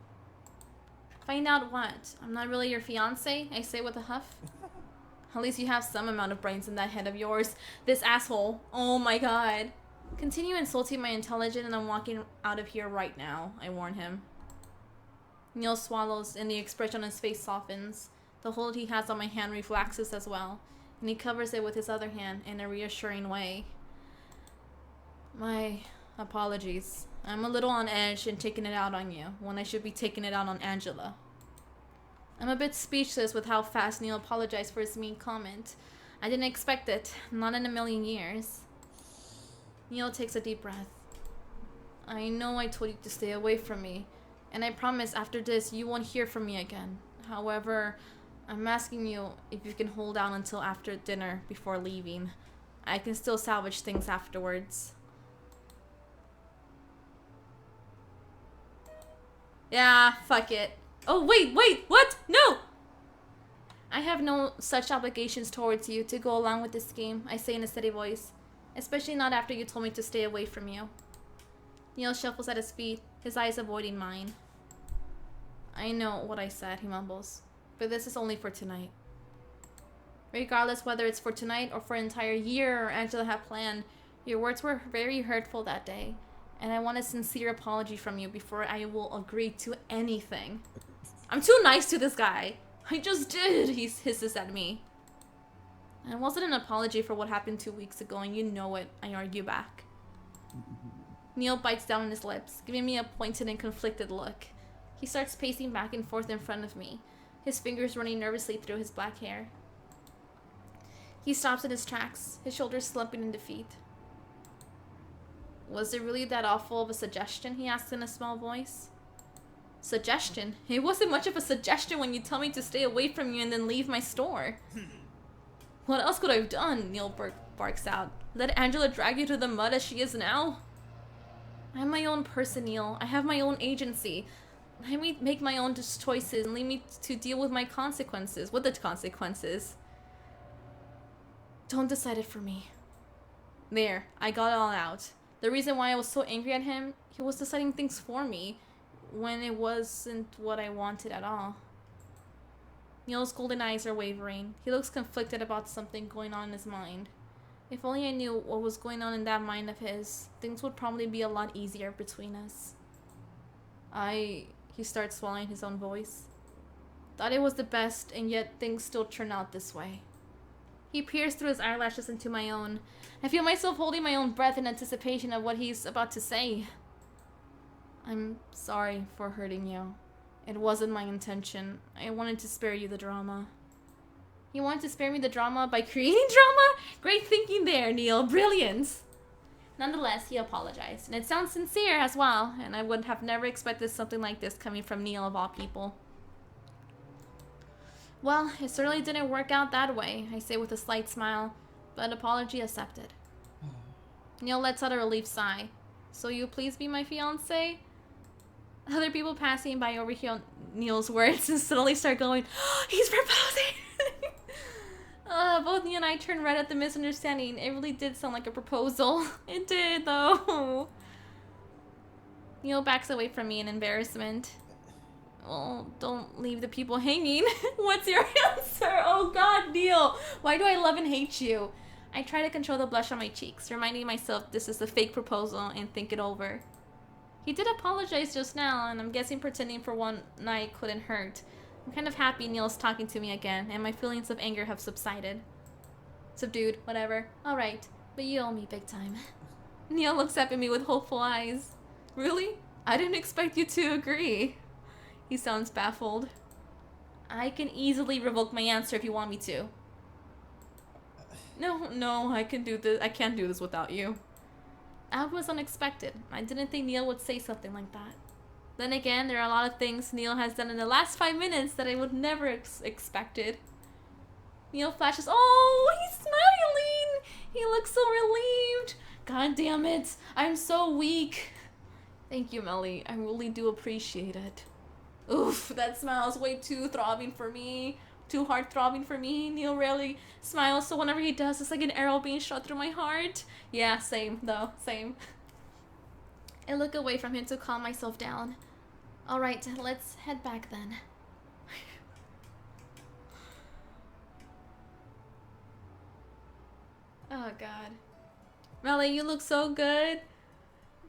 Find out what? I'm not really your fiance? I say with a huff. At least you have some amount of brains in that head of yours. This asshole. Oh my god. Continue insulting my intelligence and I'm walking out of here right now, I warn him. Neil swallows and the expression on his face softens. The hold he has on my hand relaxes as well, and he covers it with his other hand in a reassuring way. My apologies. I'm a little on edge and taking it out on you, when I should be taking it out on Angela. I'm a bit speechless with how fast Neil apologized for his mean comment. I didn't expect it, not in a million years. Neil takes a deep breath. I know I told you to stay away from me, and I promise after this you won't hear from me again. However, I'm asking you if you can hold out until after dinner before leaving. I can still salvage things afterwards. Yeah, fuck it. Oh, wait, what? No! I have no such obligations towards you to go along with this game, I say in a steady voice. Especially not after you told me to stay away from you. Neil shuffles at his feet, his eyes avoiding mine. I know what I said, he mumbles. But this is only for tonight. Regardless whether it's for tonight or for an entire year or Angela had planned, your words were very hurtful that day. And I want a sincere apology from you before I will agree to anything. I'm too nice to this guy. I just did, he hisses at me. And it wasn't an apology for what happened 2 weeks ago, and you know it, I argue back. Neil bites down on his lips, giving me a pointed and conflicted look. He starts pacing back and forth in front of me, his fingers running nervously through his black hair. He stops in his tracks, his shoulders slumping in defeat. Was it really that awful of a suggestion? He asked in a small voice. Suggestion? It wasn't much of a suggestion when you tell me to stay away from you and then leave my store. What else could I have done? Neil barks out. Let Angela drag you to the mud as she is now? I'm my own person, Neil. I have my own agency. Let me make my own choices and leave me to deal with my consequences. With the consequences. Don't decide it for me. There, I got it all out. The reason why I was so angry at him, he was deciding things for me when it wasn't what I wanted at all. Neil's golden eyes are wavering. He looks conflicted about something going on in his mind. If only I knew what was going on in that mind of his, things would probably be a lot easier between us. He starts swallowing his own voice. Thought it was the best, and yet things still turn out this way. He peers through his eyelashes into my own. I feel myself holding my own breath in anticipation of what he's about to say. I'm sorry for hurting you. It wasn't my intention. I wanted to spare you the drama. You wanted to spare me the drama by creating drama? Great thinking there, Neil. Brilliant. Nonetheless, he apologized. And it sounds sincere as well. And I would have never expected something like this coming from Neil of all people. Well, it certainly didn't work out that way, I say with a slight smile. But apology accepted. Neil lets out a relieved sigh. So you please be my fiancé? Other people passing by overhear Neil's words and suddenly start going, oh, he's proposing! Both Neil and I turned red at the misunderstanding. It really did sound like a proposal. It did, though. Neil backs away from me in embarrassment. Well, don't leave the people hanging. What's your answer? Oh God, Neil. Why do I love and hate you? I try to control the blush on my cheeks, reminding myself this is a fake proposal and think it over. He did apologize just now, and I'm guessing pretending for one night couldn't hurt. I'm kind of happy Neil's talking to me again, and my feelings of anger have subsided. Subdued, whatever. Alright, but you owe me big time. Neil looks up at me with hopeful eyes. Really? I didn't expect you to agree. He sounds baffled. I can easily revoke my answer if you want me to. No, I can't do this without you. That was unexpected. I didn't think Neil would say something like that. Then again, there are a lot of things Neil has done in the last 5 minutes that I would never expected. Neil flashes, oh, he's smiling! He looks so relieved. God damn it, I'm so weak. Thank you, Meli. I really do appreciate it. Oof, that smile is way too throbbing for me. Too heart-throbbing for me. Neil rarely smiles, so whenever he does, it's like an arrow being shot through my heart. Yeah, same, though. Same. I look away from him to calm myself down. Alright, let's head back then. Oh, God. Meli, you look so good.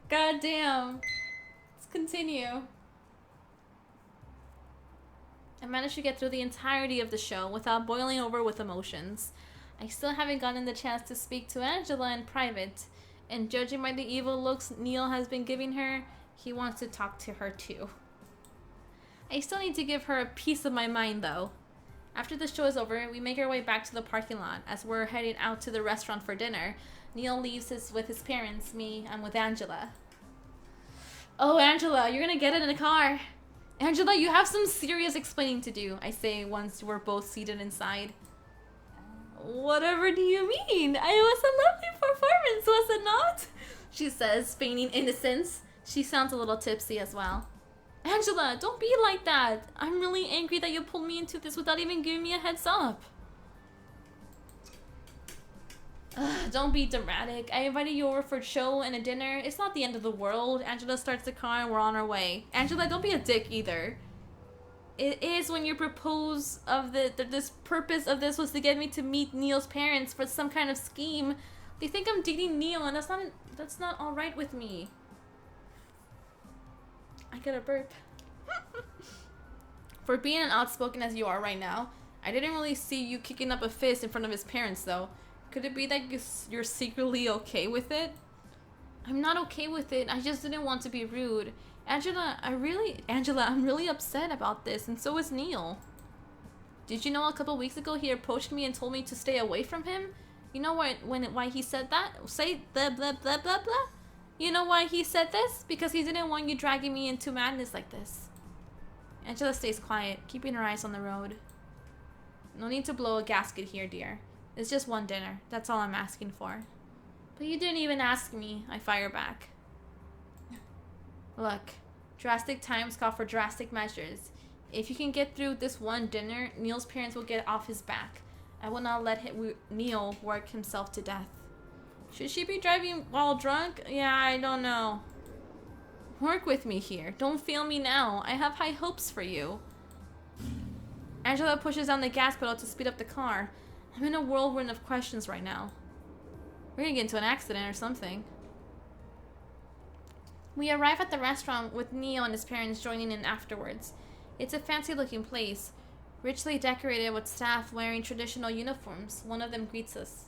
God damn. Let's continue. I managed to get through the entirety of the show without boiling over with emotions. I still haven't gotten the chance to speak to Angela in private, and judging by the evil looks Neil has been giving her, he wants to talk to her too. I still need to give her a piece of my mind though. After the show is over, we make our way back to the parking lot. As we're heading out to the restaurant for dinner, Neil leaves with his parents, me, I'm with Angela. Oh, Angela, you're gonna get it in a car. Angela, you have some serious explaining to do, I say once we're both seated inside. Whatever do you mean? It was a lovely performance, was it not? She says, feigning innocence. She sounds a little tipsy as well. Angela, don't be like that. I'm really angry that you pulled me into this without even giving me a heads up. Don't be dramatic. I invited you over for a show and a dinner. It's not the end of the world. Angela starts the car and we're on our way. Angela, don't be a dick either. It is when you propose of this purpose of this was to get me to meet Neil's parents for some kind of scheme. They think I'm dating Neil and that's not all right with me. I get a burp. For being as outspoken as you are right now, I didn't really see you kicking up a fist in front of his parents though. Could it be that you're secretly okay with it? I'm not okay with it. I just didn't want to be rude. Angela, I'm really upset about this, and so is Neil. Did you know a couple weeks ago he approached me and told me to stay away from him? You know why he said that? Say blah blah blah blah blah. You know why he said this? Because he didn't want you dragging me into madness like this. Angela stays quiet, keeping her eyes on the road. No need to blow a gasket here, dear. It's just one dinner. That's all I'm asking for. But you didn't even ask me, I fire back. Look, drastic times call for drastic measures. If you can get through this one dinner, Neil's parents will get off his back. I will not let Neil work himself to death. Should she be driving while drunk? Yeah, I don't know. Work with me here. Don't fail me now. I have high hopes for you. Angela pushes down the gas pedal to speed up the car. I'm in a whirlwind of questions right now. We're gonna get into an accident or something. We arrive at the restaurant with Neil and his parents joining in afterwards. It's a fancy-looking place, richly decorated with staff wearing traditional uniforms. One of them greets us.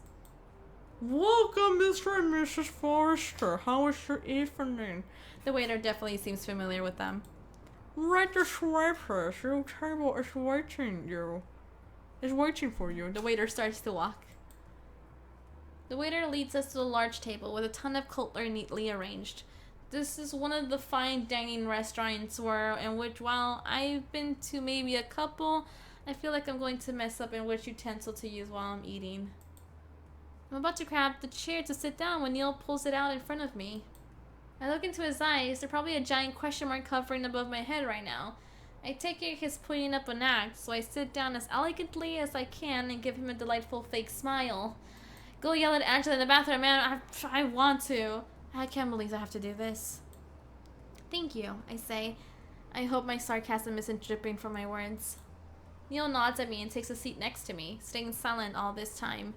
Welcome, Mr. and Mrs. Forrester. How was your evening? The waiter definitely seems familiar with them. Right this way, please. Your table is waiting for you. The waiter starts to walk. The waiter leads us to a large table with a ton of cutlery neatly arranged. This is one of the fine dining restaurants in which, while I've been to maybe a couple, I feel like I'm going to mess up in which utensil to use while I'm eating. I'm about to grab the chair to sit down when Neil pulls it out in front of me. I look into his eyes. They're probably a giant question mark hovering above my head right now. I take it he's putting up an act, so I sit down as elegantly as I can and give him a delightful fake smile. Go yell at Angela in the bathroom, man. I want to. I can't believe I have to do this. Thank you, I say. I hope my sarcasm isn't dripping from my words. Neil nods at me and takes a seat next to me, staying silent all this time.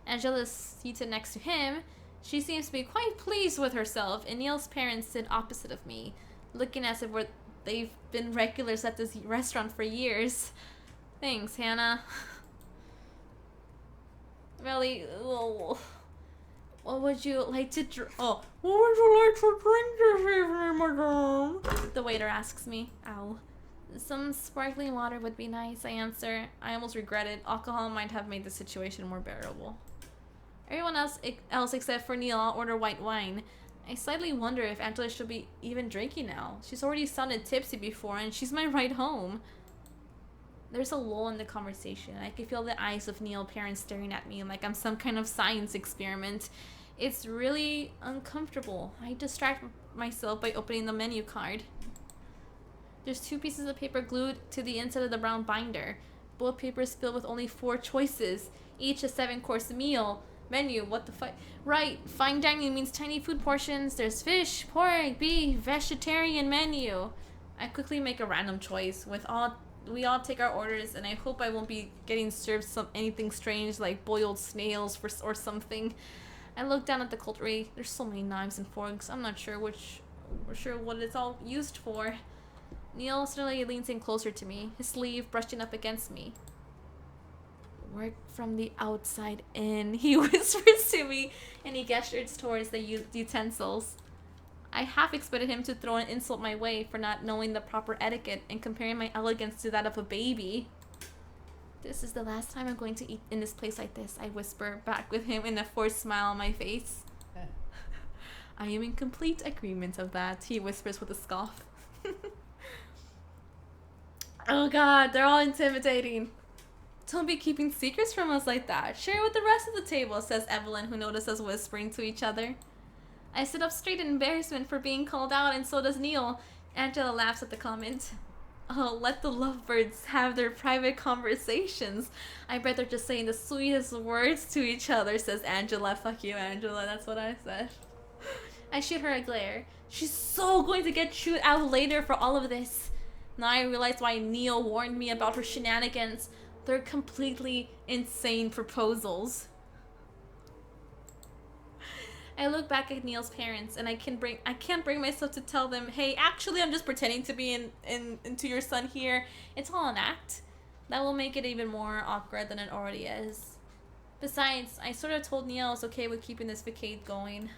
Angela's seated next to him. She seems to be quite pleased with herself, and Neil's parents sit opposite of me, looking as if they've been regulars at this restaurant for years. Thanks, Hannah. Really? Oh. What would you like to drink? Oh, what would you like to drink this evening, madame? The waiter asks me. Ow. Some sparkling water would be nice, I answer. I almost regret it. Alcohol might have made the situation more bearable. Everyone else except for Neil order white wine. I slightly wonder if Angela should be even drinking now. She's already sounded tipsy before, and she's my ride home. There's a lull in the conversation. I can feel the eyes of Neil's parents staring at me like I'm some kind of science experiment. It's really uncomfortable. I distract myself by opening the menu card. There's 2 pieces of paper glued to the inside of the brown binder. Both papers filled with only 4 choices, each a 7-course meal. Menu, what the fuck? Right, fine dining means tiny food portions. There's fish, pork, beef, vegetarian menu. I quickly make a random choice. We all take our orders, and I hope I won't be getting served anything strange like boiled snails or something. I look down at the cutlery. There's so many knives and forks. I'm not sure what it's all used for. Neil suddenly leans in closer to me, his sleeve brushing up against me. Work from the outside in, he whispers to me, and he gestures towards the utensils. I half expected him to throw an insult my way for not knowing the proper etiquette and comparing my elegance to that of a baby. This is the last time I'm going to eat in this place like this, I whisper back with him in a forced smile on my face. I am in complete agreement of that, he whispers with a scoff. Oh god, they're all intimidating. Don't be keeping secrets from us like that. Share it with the rest of the table, says Evelyn, who noticed us whispering to each other. I sit up straight in embarrassment for being called out, and so does Neil. Angela laughs at the comment. Oh, let the lovebirds have their private conversations. I bet they're just saying the sweetest words to each other, says Angela. Fuck you, Angela. That's what I said. I shoot her a glare. She's so going to get chewed out later for all of this. Now I realize why Neil warned me about her shenanigans. They're completely insane proposals. I look back at Neil's parents, and I can't bring myself to tell them, hey, actually I'm just pretending to be into your son here. It's all an act. That will make it even more awkward than it already is. Besides, I sort of told Neil I was okay with keeping this facade going.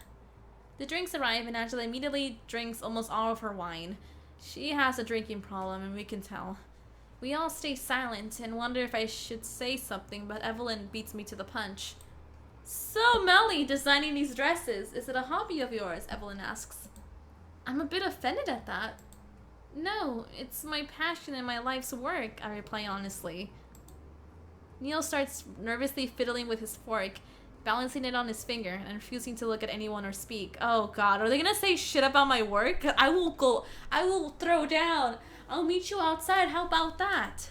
The drinks arrive, and Angela immediately drinks almost all of her wine. She has a drinking problem, and we can tell. We all stay silent and wonder if I should say something, but Evelyn beats me to the punch. So, Melly, designing these dresses, is it a hobby of yours? Evelyn asks. I'm a bit offended at that. No, it's my passion and my life's work, I reply honestly. NIEL starts nervously fiddling with his fork, balancing it on his finger and refusing to look at anyone or speak. Oh god, are they gonna say shit about my work? I will throw down. I'll meet you outside, how about that?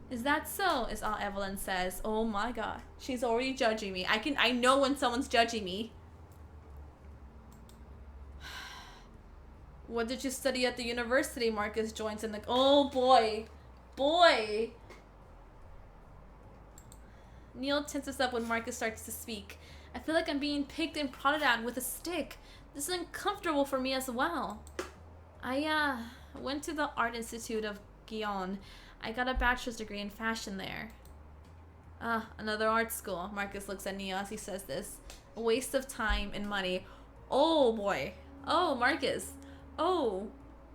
Is that so? Is all Evelyn says. Oh my god, she's already judging me. I know when someone's judging me. What did you study at the university? Marcus joins in the... Oh boy. Boy. NIEL tenses up when Marcus starts to speak. I feel like I'm being picked and prodded at with a stick. This is uncomfortable for me as well. I went to the Art Institute of Guyane. I got a bachelor's degree in fashion there. Another art school. Marcus looks at NIEL as he says this. A waste of time and money. Oh boy. Oh, Marcus. Oh,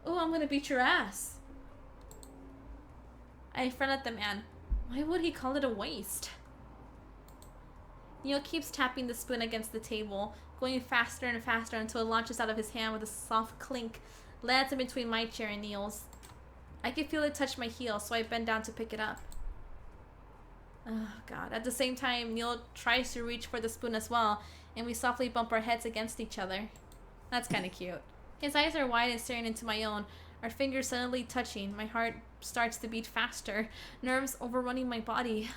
I'm gonna beat your ass. I frown at the man. Why would he call it a waste? NIEL keeps tapping the spoon against the table, going faster and faster until it launches out of his hand with a soft clink, lands in between my chair and NIEL's. I can feel it touch my heel, so I bend down to pick it up. Oh god. At the same time, NIEL tries to reach for the spoon as well, and we softly bump our heads against each other. That's kind of cute. His eyes are wide and staring into my own, our fingers suddenly touching. My heart starts to beat faster, nerves overrunning my body.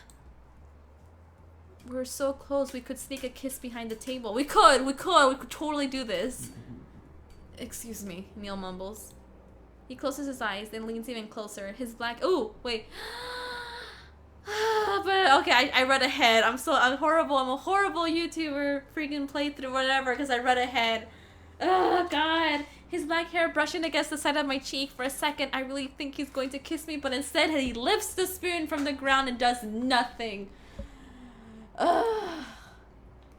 We're so close we could sneak a kiss behind the table. We could totally do this. Excuse me, NIEL mumbles. He closes his eyes, then leans even closer. His black... Ooh, wait. But, okay, I read ahead. I'm horrible. I'm a horrible YouTuber. Freaking playthrough, whatever, because I read ahead. Oh, God. His black hair brushing against the side of my cheek. For a second, I really think he's going to kiss me, but instead he lifts the spoon from the ground and does nothing.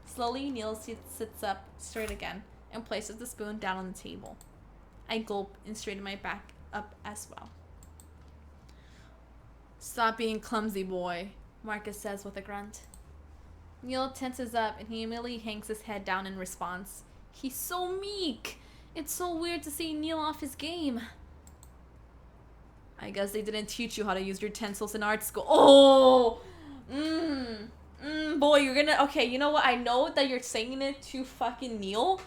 Slowly, NIEL sits up straight again and places the spoon down on the table. I gulp and straighten my back up as well. Stop being clumsy, boy, Marcus says with a grunt. NIEL tenses up and he immediately hangs his head down in response. He's so meek. It's so weird to see NIEL off his game. I guess they didn't teach you how to use utensils in art school. Oh! Boy, you're gonna... Okay, you know what? I know that you're saying it to fucking NIEL.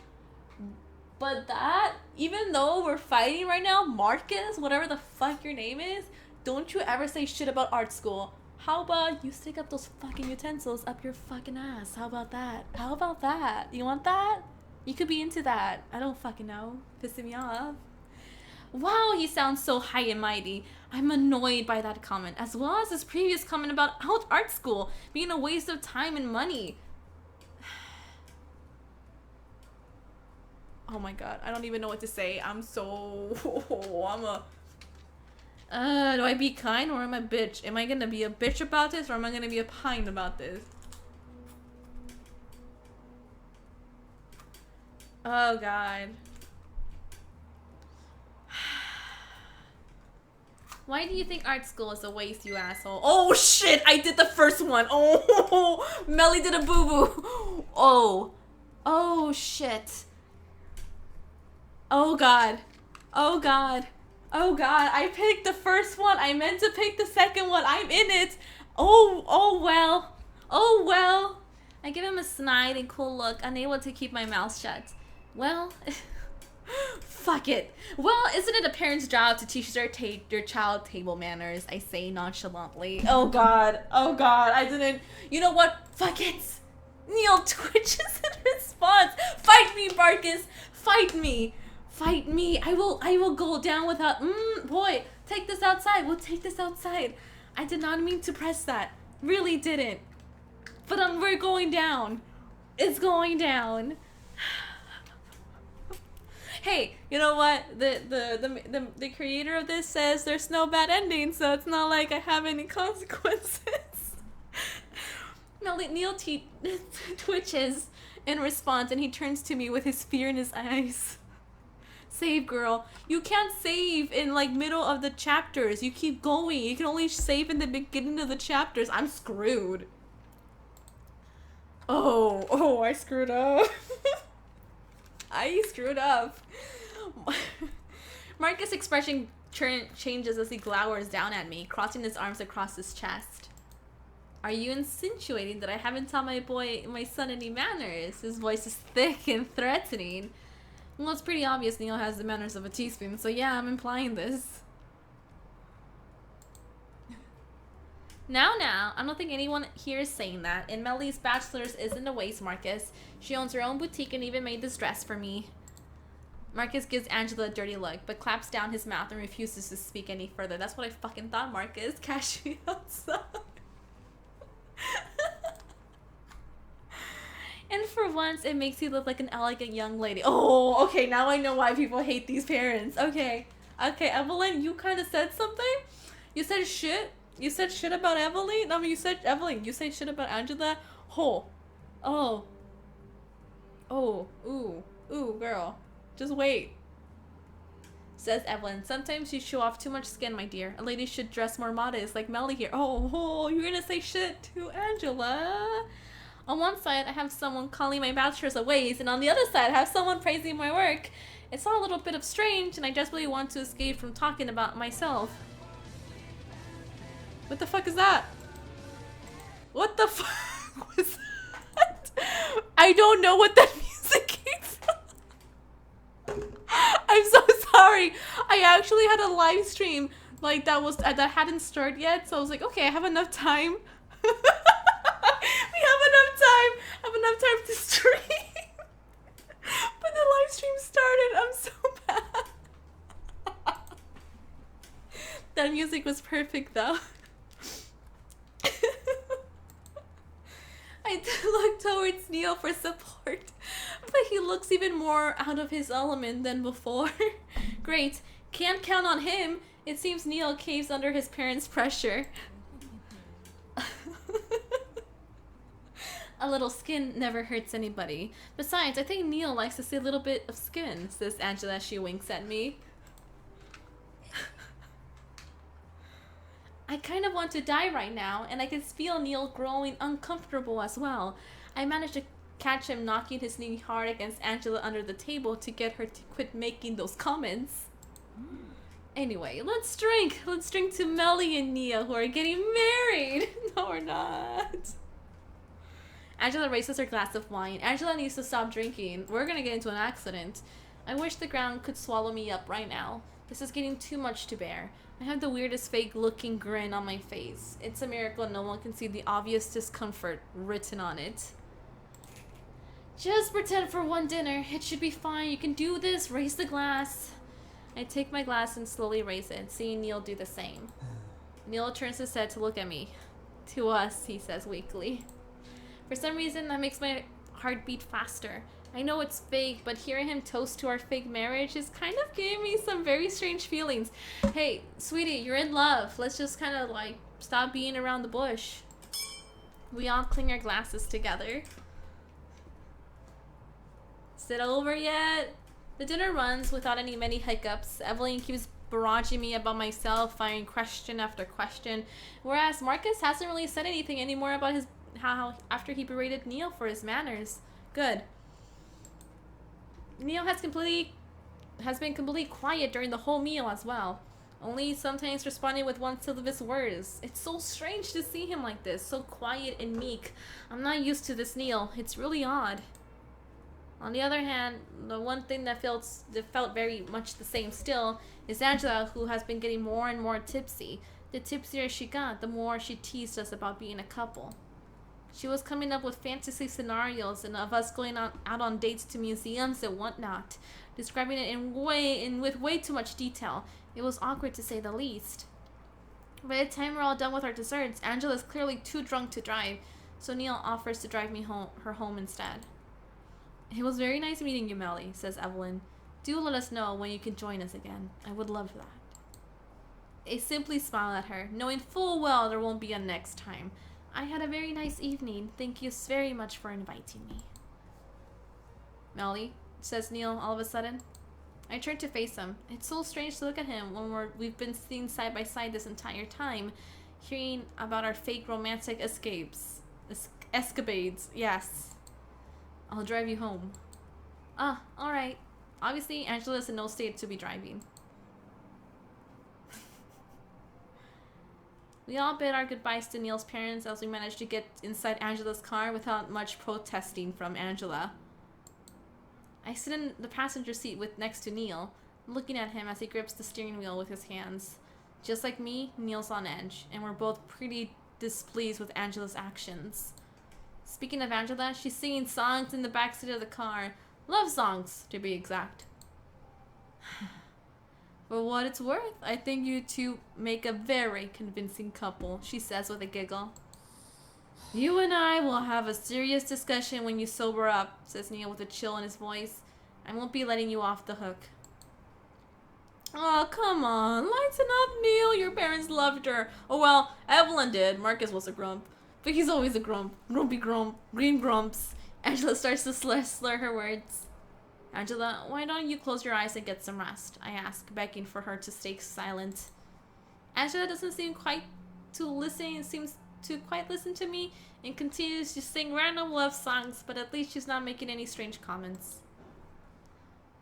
But that... Even though we're fighting right now, Marcus, whatever the fuck your name is, don't you ever say shit about art school. How about you stick up those fucking utensils up your fucking ass? How about that? How about that? You want that? You could be into that. I don't fucking know. Pissing me off. Wow, he sounds so high and mighty. I'm annoyed by that comment, as well as his previous comment about art school being a waste of time and money. Oh my god, I don't even know what to say. I'm so... do I be kind or am I a bitch? Am I gonna be a bitch about this or am I gonna be a pine about this? Oh god. Why do you think art school is a waste, you asshole? Oh shit! I did the first one! Oh! Melly did a boo-boo! Oh. Oh shit. Oh god. Oh god. Oh god. I picked the first one. I meant to pick the second one. I'm in it. Oh well. Oh well. I give him a snide and cool look, unable to keep my mouth shut. Well, fuck it. Well, isn't it a parent's job to teach their child table manners? I say nonchalantly. Oh god. Oh god. I didn't. You know what? Fuck it. NIEL twitches in response. Fight me, Marcus. Fight me. Fight me. I will go down without... boy, take this outside. We'll take this outside. I did not mean to press that. Really didn't. But we're going down. It's going down. Hey, you know what? The creator of this says there's no bad ending, so it's not like I have any consequences. NIEL twitches in response, and he turns to me with his fear in his eyes. save, girl. You can't save in like middle of the chapters. You keep going. You can only save in the beginning of the chapters. I'm screwed. Oh, I screwed up. I screwed up. Marcus' expression changes as he glowers down at me, crossing his arms across his chest. Are you insinuating that I haven't taught my son any manners? His voice is thick and threatening. Well, it's pretty obvious NIEL has the manners of a teaspoon, so yeah, I'm implying this. Now, I don't think anyone here is saying that. And MeliZ's bachelor's isn't a waste, Marcus. She owns her own boutique and even made this dress for me. Marcus gives Angela a dirty look, but claps down his mouth and refuses to speak any further. That's what I fucking thought, Marcus. Cash me outside. And for once, it makes you look like an elegant young lady. Oh, okay, now I know why people hate these parents. Okay, Evelyn, you kind of said something. You said shit. You said shit about Evelyn? No, I mean, you said, Evelyn, you say shit about Angela? Oh, ooh, girl. Just wait. Says Evelyn, sometimes you show off too much skin, my dear. A lady should dress more modest, like MeliZ here. Oh, you're gonna say shit to Angela. On one side, I have someone calling my bachelor's a waste, and on the other side, I have someone praising my work. It's all a little bit of strange, and I desperately want to escape from talking about myself. What the fuck is that? What the fuck was that? I don't know what that music came from. I'm so sorry. I actually had a live stream like that hadn't started yet, so I was like, okay, I have enough time. I have enough time to stream. But the live stream started. I'm so bad. That music was perfect though. I look towards NIEL for support, but he looks even more out of his element than before. Great. Can't count on him. It seems NIEL caves under his parents' pressure. A little skin never hurts anybody. Besides, I think NIEL likes to see a little bit of skin, says Angela as she winks at me. I kind of want to die right now, and I can feel NIEL growing uncomfortable as well. I managed to catch him knocking his knee hard against Angela under the table to get her to quit making those comments. Anyway, let's drink. Let's drink to MeliZ and NIEL, who are getting married. No, we're not. Angela raises her glass of wine. Angela needs to stop drinking. We're gonna get into an accident. I wish the ground could swallow me up right now. This is getting too much to bear. I have the weirdest fake-looking grin on my face. It's a miracle no one can see the obvious discomfort written on it. Just pretend for one dinner. It should be fine. You can do this. Raise the glass. I take my glass and slowly raise it, seeing NIEL do the same. NIEL turns his head to look at me. To us, he says weakly. For some reason, that makes my heart beat faster. I know it's fake, but hearing him toast to our fake marriage is kind of giving me some very strange feelings. Hey, sweetie, you're in love. Let's just kind of like stop being around the bush. We all cling our glasses together. Is it over yet? The dinner runs without many hiccups. Evelyn keeps barraging me about myself, firing question after question, whereas Marcus hasn't really said anything anymore about his how after he berated NIEL for his manners. Good. NIEL has been completely quiet during the whole meal as well, only sometimes responding with one of his words. It's so strange to see him like this, so quiet and meek. I'm not used to this NIEL. It's really odd. On the other hand, the one thing that felt very much the same still is Angela, who has been getting more and more tipsy. The tipsier she got, the more she teased us about being a couple. She was coming up with fantasy scenarios and of us going out on dates to museums and whatnot, describing it with way too much detail. It was awkward to say the least. By the time we're all done with our desserts, Angela's clearly too drunk to drive, so NIEL offers to drive me home instead. It was very nice meeting you, MeliZ, says Evelyn. Do let us know when you can join us again. I would love that. I simply smile at her, knowing full well there won't be a next time. I had a very nice evening. Thank you very much for inviting me. MeliZ, says NIEL all of a sudden. I turn to face him. It's so strange to look at him when we've been seen side by side this entire time, hearing about our fake romantic escapades. Yes. I'll drive you home. Ah, alright. Obviously, Angela's in no state to be driving. We all bid our goodbyes to Neil's parents as we managed to get inside Angela's car without much protesting from Angela. I sit in the passenger seat next to Neil, looking at him as he grips the steering wheel with his hands. Just like me, Neil's on edge, and we're both pretty displeased with Angela's actions. Speaking of Angela, she's singing songs in the backseat of the car. Love songs, to be exact. For what it's worth, I think you two make a very convincing couple, she says with a giggle. You and I will have a serious discussion when you sober up, says Neil with a chill in his voice. I won't be letting you off the hook. Oh, come on. Lighten up, Neil. Your parents loved her. Oh, well, Evelyn did. Marcus was a grump. But he's always a grump. Grumpy grump. Green grumps. Angela starts to slur her words. Angela, why don't you close your eyes and get some rest? I ask, begging for her to stay silent. Angela doesn't seem quite to listen. Seems to quite listen to me and continues to sing random love songs, but at least she's not making any strange comments.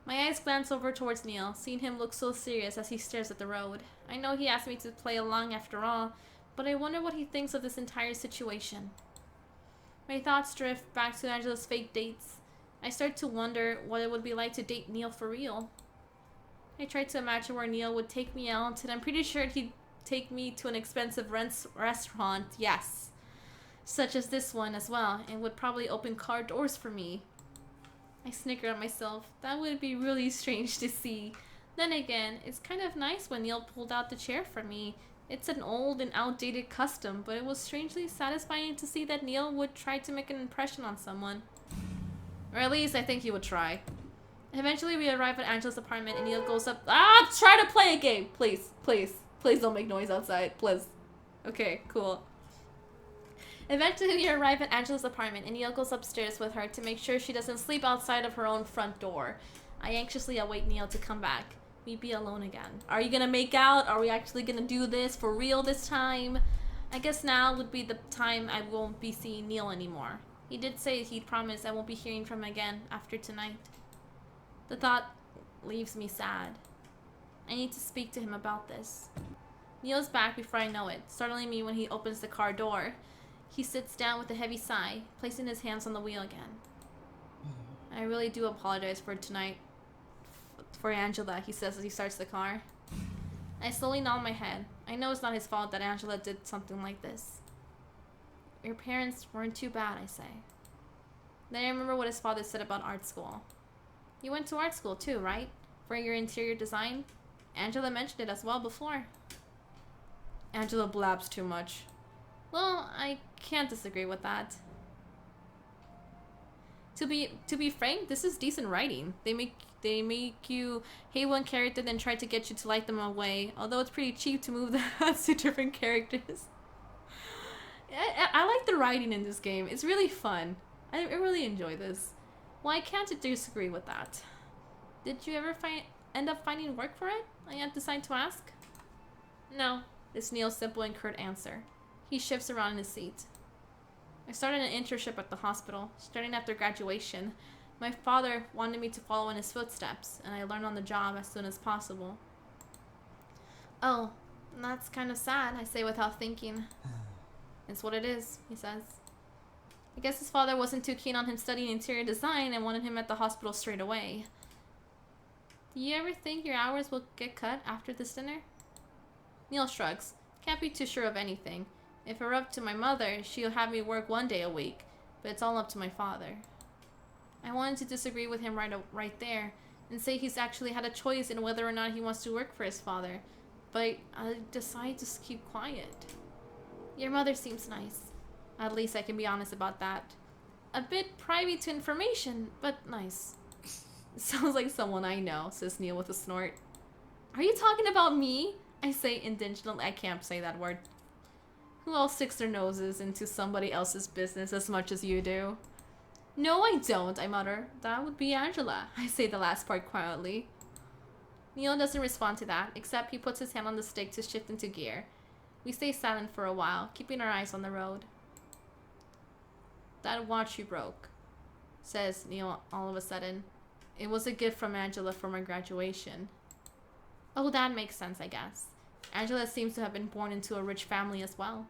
My eyes glance over towards Neil, seeing him look so serious as he stares at the road. I know he asked me to play along after all, but I wonder what he thinks of this entire situation. My thoughts drift back to Angela's fake dates. I start to wonder what it would be like to date Neil for real. I try to imagine where Neil would take me out, and I'm pretty sure he'd take me to an expensive restaurant, yes, such as this one as well, and would probably open car doors for me. I snicker at myself. That would be really strange to see. Then again, it's kind of nice when Neil pulled out the chair for me. It's an old and outdated custom, but it was strangely satisfying to see that Neil would try to make an impression on someone. Or at least I think he would try. Eventually we arrive at Angela's apartment and Neil goes up. Ah, try to play a game. Please, please, please don't make noise outside. Please. Okay, cool. Eventually we arrive at Angela's apartment and Neil goes upstairs with her to make sure she doesn't sleep outside of her own front door. I anxiously await Neil to come back. We'd be alone again. Are you gonna make out? Are we actually gonna do this for real this time? I guess now would be the time I won't be seeing Neil anymore. He did say he'd promise I won't be hearing from him again after tonight. The thought leaves me sad. I need to speak to him about this. Neil's back before I know it, startling me when he opens the car door. He sits down with a heavy sigh, placing his hands on the wheel again. I really do apologize for tonight. For Angela, he says as he starts the car. I slowly nod my head. I know it's not his fault that Angela did something like this. Your parents weren't too bad, I say. Then I remember what his father said about art school. You went to art school too, right? For your interior design? Angela mentioned it as well before. Angela blabs too much. Well, I can't disagree with that. To be frank, this is decent writing. They make you hate one character, then try to get you to like them away. Although it's pretty cheap to move the hats to different characters. I like the writing in this game. It's really fun. I really enjoy this. Why can't I disagree with that? Did you ever end up finding work for it? I had to decide to ask. No, is Neil's simple and curt answer. He shifts around in his seat. I started an internship at the hospital, starting after graduation. My father wanted me to follow in his footsteps, and I learned on the job as soon as possible. Oh, that's kind of sad, I say without thinking. It's what it is, he says. I guess his father wasn't too keen on him studying interior design and wanted him at the hospital straight away. Do you ever think your hours will get cut after this dinner? Neil shrugs. Can't be too sure of anything. If it were up to my mother, she'll have me work 1 day a week, but it's all up to my father. I wanted to disagree with him right there and say he's actually had a choice in whether or not he wants to work for his father, but I decided to keep quiet. Your mother seems nice. At least I can be honest about that. A bit privy to information, but nice. Sounds like someone I know, says Neil with a snort. Are you talking about me? I say indignantly. I can't say that word. Who else sticks their noses into somebody else's business as much as you do? No, I don't, I mutter. That would be Angela. I say the last part quietly. Neil doesn't respond to that, except he puts his hand on the stick to shift into gear. We stay silent for a while, keeping our eyes on the road. That watch you broke, says Neil all of a sudden. It was a gift from Angela for my graduation. Oh, that makes sense, I guess. Angela seems to have been born into a rich family as well.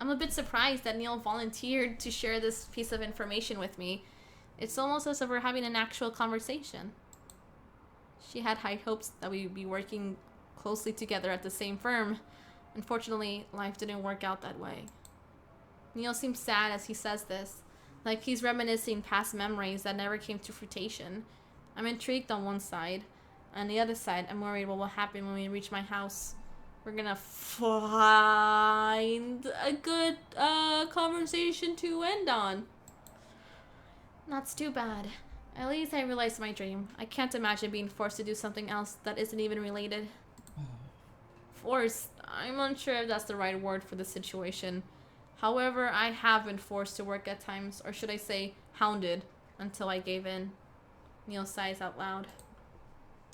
I'm a bit surprised that Neil volunteered to share this piece of information with me. It's almost as if we're having an actual conversation. She had high hopes that we'd be working closely together at the same firm. Unfortunately, life didn't work out that way. Neil seems sad as he says this, like he's reminiscing past memories that never came to fruition. I'm intrigued on one side. On the other side, I'm worried what will happen when we reach my house. We're gonna find a good conversation to end on. That's too bad. At least I realized my dream. I can't imagine being forced to do something else that isn't even related. Forced? I'm unsure if that's the right word for the situation. However, I have been forced to work at times, or should I say, hounded, until I gave in. Neil sighs out loud.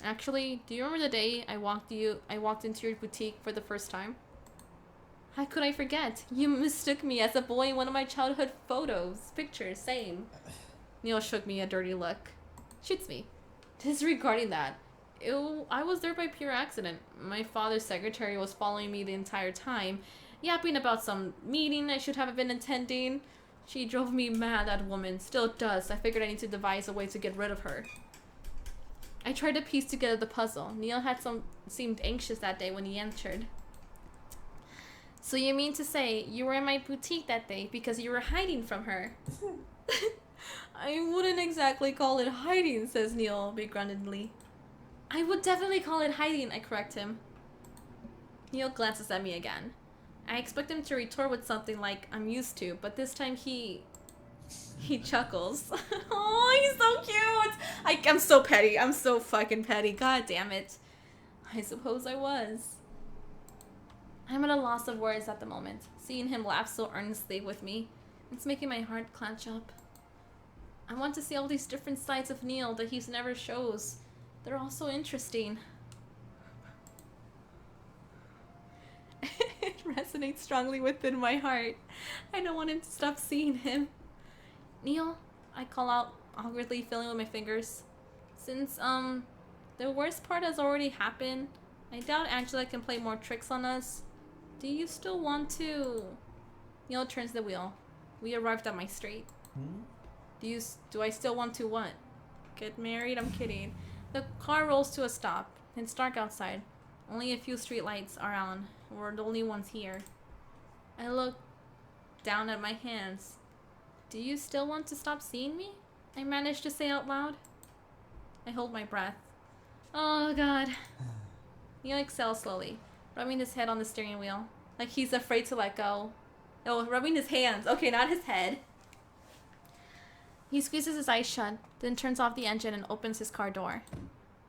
Actually, do you remember the day I walked into your boutique for the first time? How could I forget? You mistook me as a boy in one of my childhood pictures, same. Neil shook me a dirty look. Shoots me. Disregarding that. I was there by pure accident. My father's secretary was following me the entire time, yapping about some meeting I should have been attending. She drove me mad, that woman. Still does. I figured I need to devise a way to get rid of her. I tried to piece together the puzzle. Neil seemed anxious that day when he entered. So you mean to say you were in my boutique that day because you were hiding from her? I wouldn't exactly call it hiding, says Neil begrudgingly. I would definitely call it hiding, I correct him. Neil glances at me again. I expect him to retort with something like, I'm used to, but this time he chuckles. Oh, he's so cute! I'm so petty. I'm so fucking petty. God damn it. I suppose I was. I'm at a loss of words at the moment. Seeing him laugh so earnestly with me, it's making my heart clench up. I want to see all these different sides of Neil that he never shows. They're all so interesting. It resonates strongly within my heart. I don't want him to stop seeing him. Neil, I call out, awkwardly feeling with my fingers. Since, the worst part has already happened, I doubt Angela can play more tricks on us. Do you still want to... Neil turns the wheel. We arrived at my street. Do I still want to what? Get married? I'm kidding. The car rolls to a stop. It's dark outside. Only a few street lights are on. We're the only ones here. I look down at my hands. Do you still want to stop seeing me? I managed to say out loud. I hold my breath. Oh god. Neil exhales slowly, rubbing his head on the steering wheel, like he's afraid to let go. Oh, rubbing his hands. Okay, not his head. He squeezes his eyes shut, then turns off the engine and opens his car door.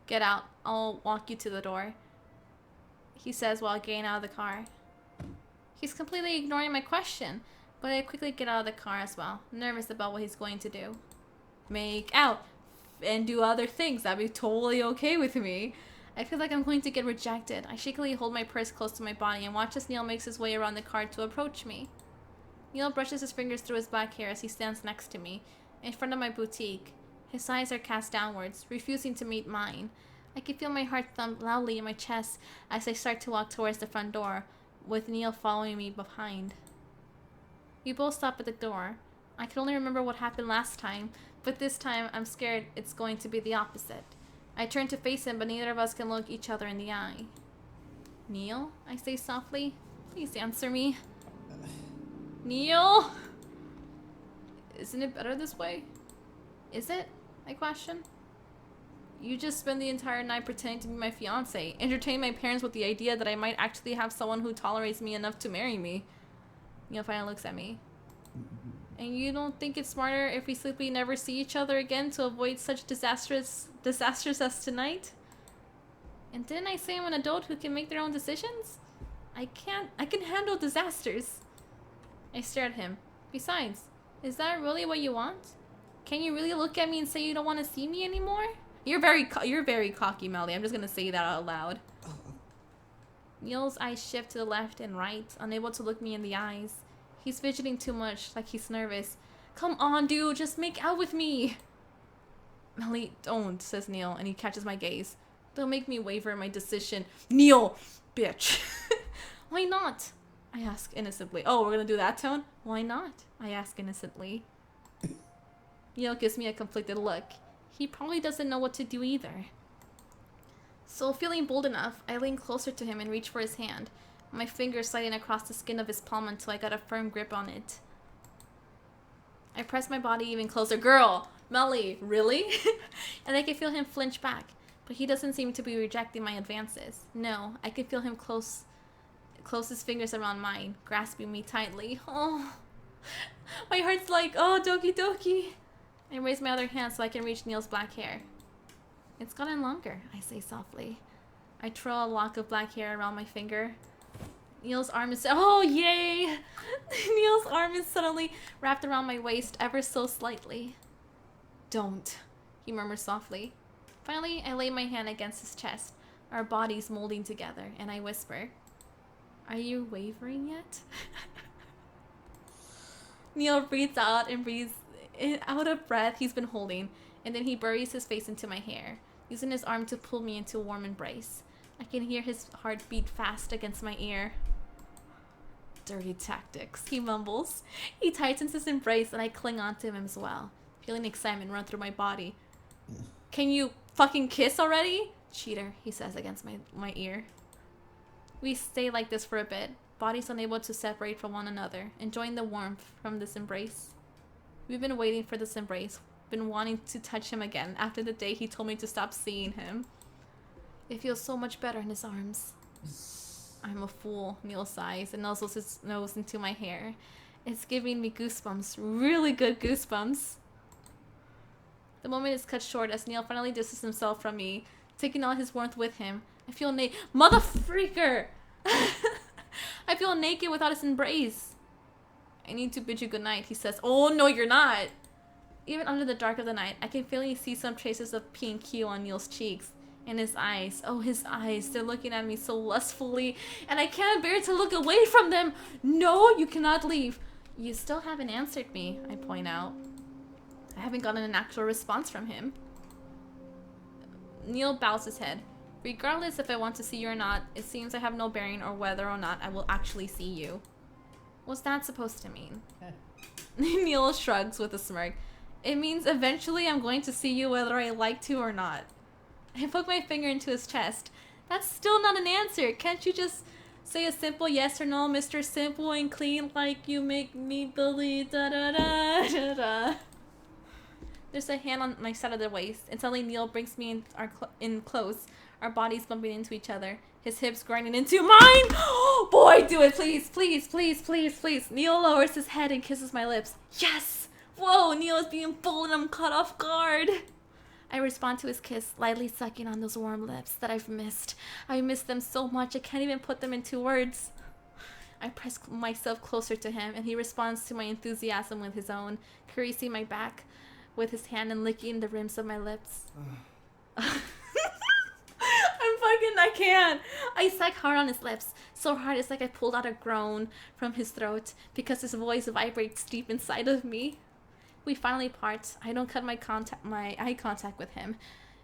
Get out. I'll walk you to the door, he says while getting out of the car. He's completely ignoring my question, but I quickly get out of the car as well, nervous about what he's going to do. Make out and do other things. That'd be totally okay with me. I feel like I'm going to get rejected. I shakily hold my purse close to my body and watch as Neil makes his way around the car to approach me. Neil brushes his fingers through his black hair as he stands next to me, in front of my boutique. His eyes are cast downwards, refusing to meet mine. I can feel my heart thump loudly in my chest as I start to walk towards the front door, with Neil following me behind. We both stop at the door. I can only remember what happened last time, but this time I'm scared it's going to be the opposite. I turn to face him, but neither of us can look each other in the eye. Neil? I say softly. Please answer me. Neil? Isn't it better this way? Is it? I question. You just spent the entire night pretending to be my fiance, entertaining my parents with the idea that I might actually have someone who tolerates me enough to marry me. Neil finally looks at me. And you don't think it's smarter if we simply never see each other again to avoid such disasters as tonight? And didn't I say I'm an adult who can make their own decisions? I can handle disasters. I stare at him. Besides, is that really what you want? Can you really look at me and say you don't want to see me anymore? You're very cocky, Melly. I'm just gonna say that out loud. Neil's eyes shift to the left and right, unable to look me in the eyes. He's fidgeting too much, like he's nervous. Come on, dude, just make out with me. Melly, don't, says Neil, and he catches my gaze. Don't make me waver in my decision. Neil, bitch. Why not? I ask innocently. Oh, we're gonna do that tone? Why not? I ask innocently. Neil gives me a conflicted look. He probably doesn't know what to do either. So, feeling bold enough, I lean closer to him and reach for his hand, my fingers sliding across the skin of his palm until I got a firm grip on it. I press my body even closer. Girl! Melly, really? And I can feel him flinch back, but he doesn't seem to be rejecting my advances. No, I can feel him close his fingers around mine, grasping me tightly. Oh, my heart's like, oh, doki doki. I raise my other hand so I can reach Neil's black hair. It's gotten longer, I say softly. I twirl a lock of black hair around my finger. Neil's arm is... Oh, yay! Neil's arm is suddenly wrapped around my waist ever so slightly. Don't, he murmurs softly. Finally, I lay my hand against his chest, our bodies molding together, and I whisper, are you wavering yet? Neil breathes out and breathes out of breath he's been holding, and then he buries his face into my hair, using his arm to pull me into a warm embrace. I can hear his heart beat fast against my ear. Dirty tactics, he mumbles. He tightens his embrace and I cling onto him as well, feeling excitement run through my body. Can you fucking kiss already? Cheater, he says against my ear. We stay like this for a bit, bodies unable to separate from one another, enjoying the warmth from this embrace. We've been waiting for this embrace, been wanting to touch him again after the day he told me to stop seeing him. It feels so much better in his arms. I'm a fool, Neil sighs and nuzzles his nose into my hair. It's giving me goosebumps, really good goosebumps. The moment is cut short as Neil finally distances himself from me, taking all his warmth with him. I feel naked. Motherfreaker! I feel naked without his embrace. I need to bid you goodnight, he says. Oh, no, you're not. Even under the dark of the night, I can faintly see some traces of pink hue on Neil's cheeks. And his eyes. Oh, his eyes. They're looking at me so lustfully. And I can't bear to look away from them. No, you cannot leave. You still haven't answered me, I point out. I haven't gotten an actual response from him. Neil bows his head. Regardless if I want to see you or not, it seems I have no bearing on whether or not I will actually see you. What's that supposed to mean? Neil shrugs with a smirk. It means eventually I'm going to see you whether I like to or not. I poke my finger into his chest. That's still not an answer. Can't you just say a simple yes or no, Mr. Simple and Clean, like you make me believe, da da da da da. There's a hand on my side of the waist, and suddenly Neil brings me in close, our bodies bumping into each other, his hips grinding into mine. Oh, boy, do it, please, please, please, please, please. Neil lowers his head and kisses my lips. Yes! Whoa, Neil is being bold and I'm caught off guard. I respond to his kiss, lightly sucking on those warm lips that I've missed. I miss them so much I can't even put them into words. I press myself closer to him, and he responds to my enthusiasm with his own, caressing my back with his hand and licking the rims of my lips. I can't. I suck hard on his lips, so hard it's like I pulled out a groan from his throat because his voice vibrates deep inside of me. We finally part. I don't cut my eye contact with him.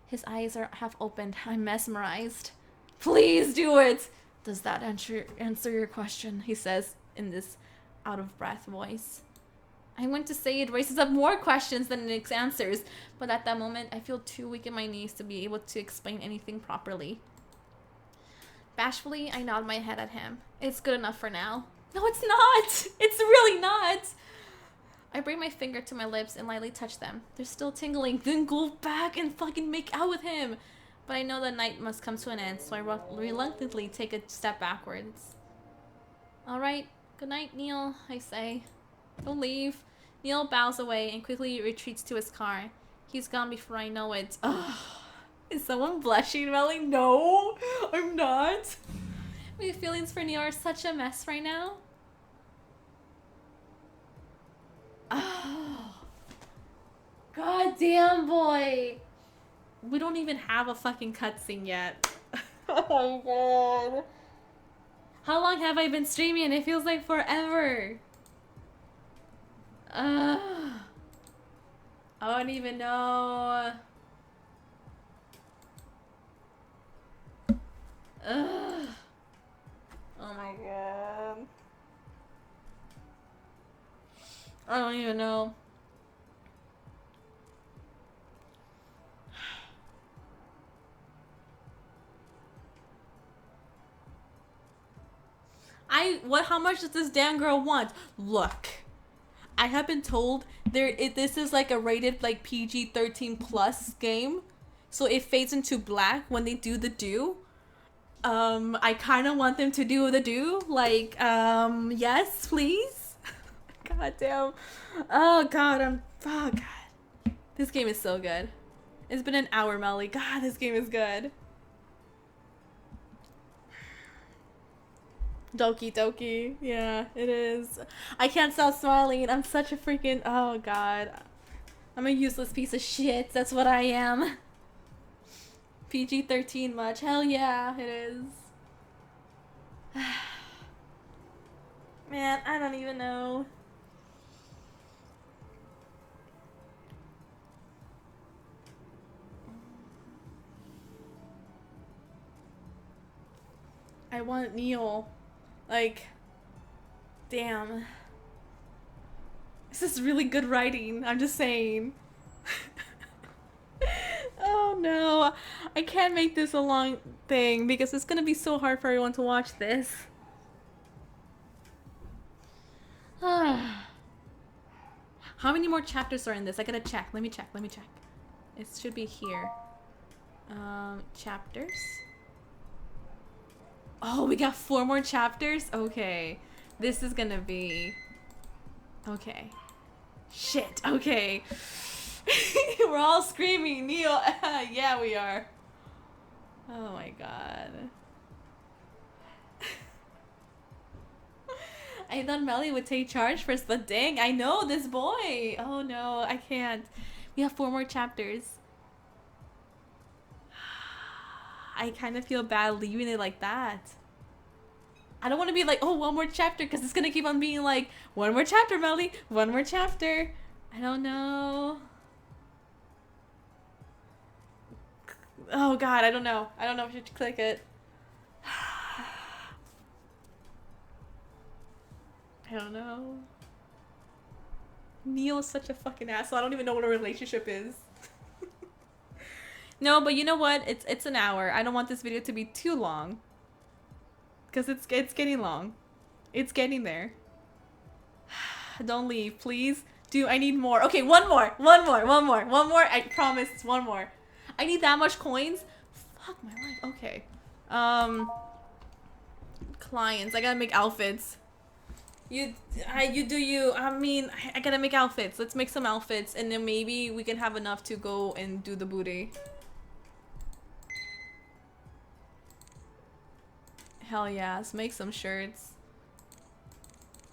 His eyes are half opened. I'm mesmerized. Please do it. Does that answer your question? He says in this out-of-breath voice. I went to say it raises up more questions than it answers, but at that moment I feel too weak in my knees to be able to explain anything properly. Bashfully, I nod my head at him. It's good enough for now. No, it's not. It's really not. I bring my finger to my lips and lightly touch them. They're still tingling. Then go back and fucking make out with him. But I know the night must come to an end, so I reluctantly take a step backwards. Alright, good night, Neil, I say. Don't leave. Neil bows away and quickly retreats to his car. He's gone before I know it. Ugh. Is someone blushing, Melly? No, I'm not. My feelings for Neil are such a mess right now. Oh. God damn, boy. We don't even have a fucking cutscene yet. Oh my god. How long have I been streaming? It feels like forever. I don't even know. Ugh. Oh my god. I don't even know. How much does this damn girl want? Look, I have been told this is like a rated like PG-13 plus game, so it fades into black when they do the do. I kind of want them to do the do, like, yes, please. God damn. Oh god, oh god. This game is so good. It's been an hour, Melly. God, this game is good. Doki Doki. Yeah, it is. I can't stop smiling. I'm such a freaking... Oh, God. I'm a useless piece of shit. That's what I am. PG-13 much. Hell yeah, it is. Man, I don't even know. I want NIEL. Like, damn. This is really good writing. I'm just saying. Oh no. I can't make this a long thing because it's gonna be so hard for everyone to watch this. How many more chapters are in this? I gotta check. Let me check. It should be here. Chapters. Oh, we got 4 more chapters? Okay. This is gonna be... Okay. Shit, okay. We're all screaming, NIEL. Yeah, we are. Oh my god. I thought Melly would take charge first, but dang, I know this boy. Oh no, I can't. We have 4 more chapters. I kind of feel bad leaving it like that. I don't want to be like, oh, 1 more chapter, because it's going to keep on being like, 1 more chapter, Melly, 1 more chapter. I don't know. Oh, God, I don't know. I don't know if I should click it. I don't know. NIEL is such a fucking asshole. I don't even know what a relationship is. No, but you know what? It's an hour. I don't want this video to be too long. Because it's getting long. It's getting there. Don't leave, please. I need more. Okay, one more. I promise, 1 more. I need that much coins. Fuck my life. Okay. Clients. I gotta make outfits. You do you. I mean, I gotta make outfits. Let's make some outfits, and then maybe we can have enough to go and do the booty. Hell yeah, let's make some shirts.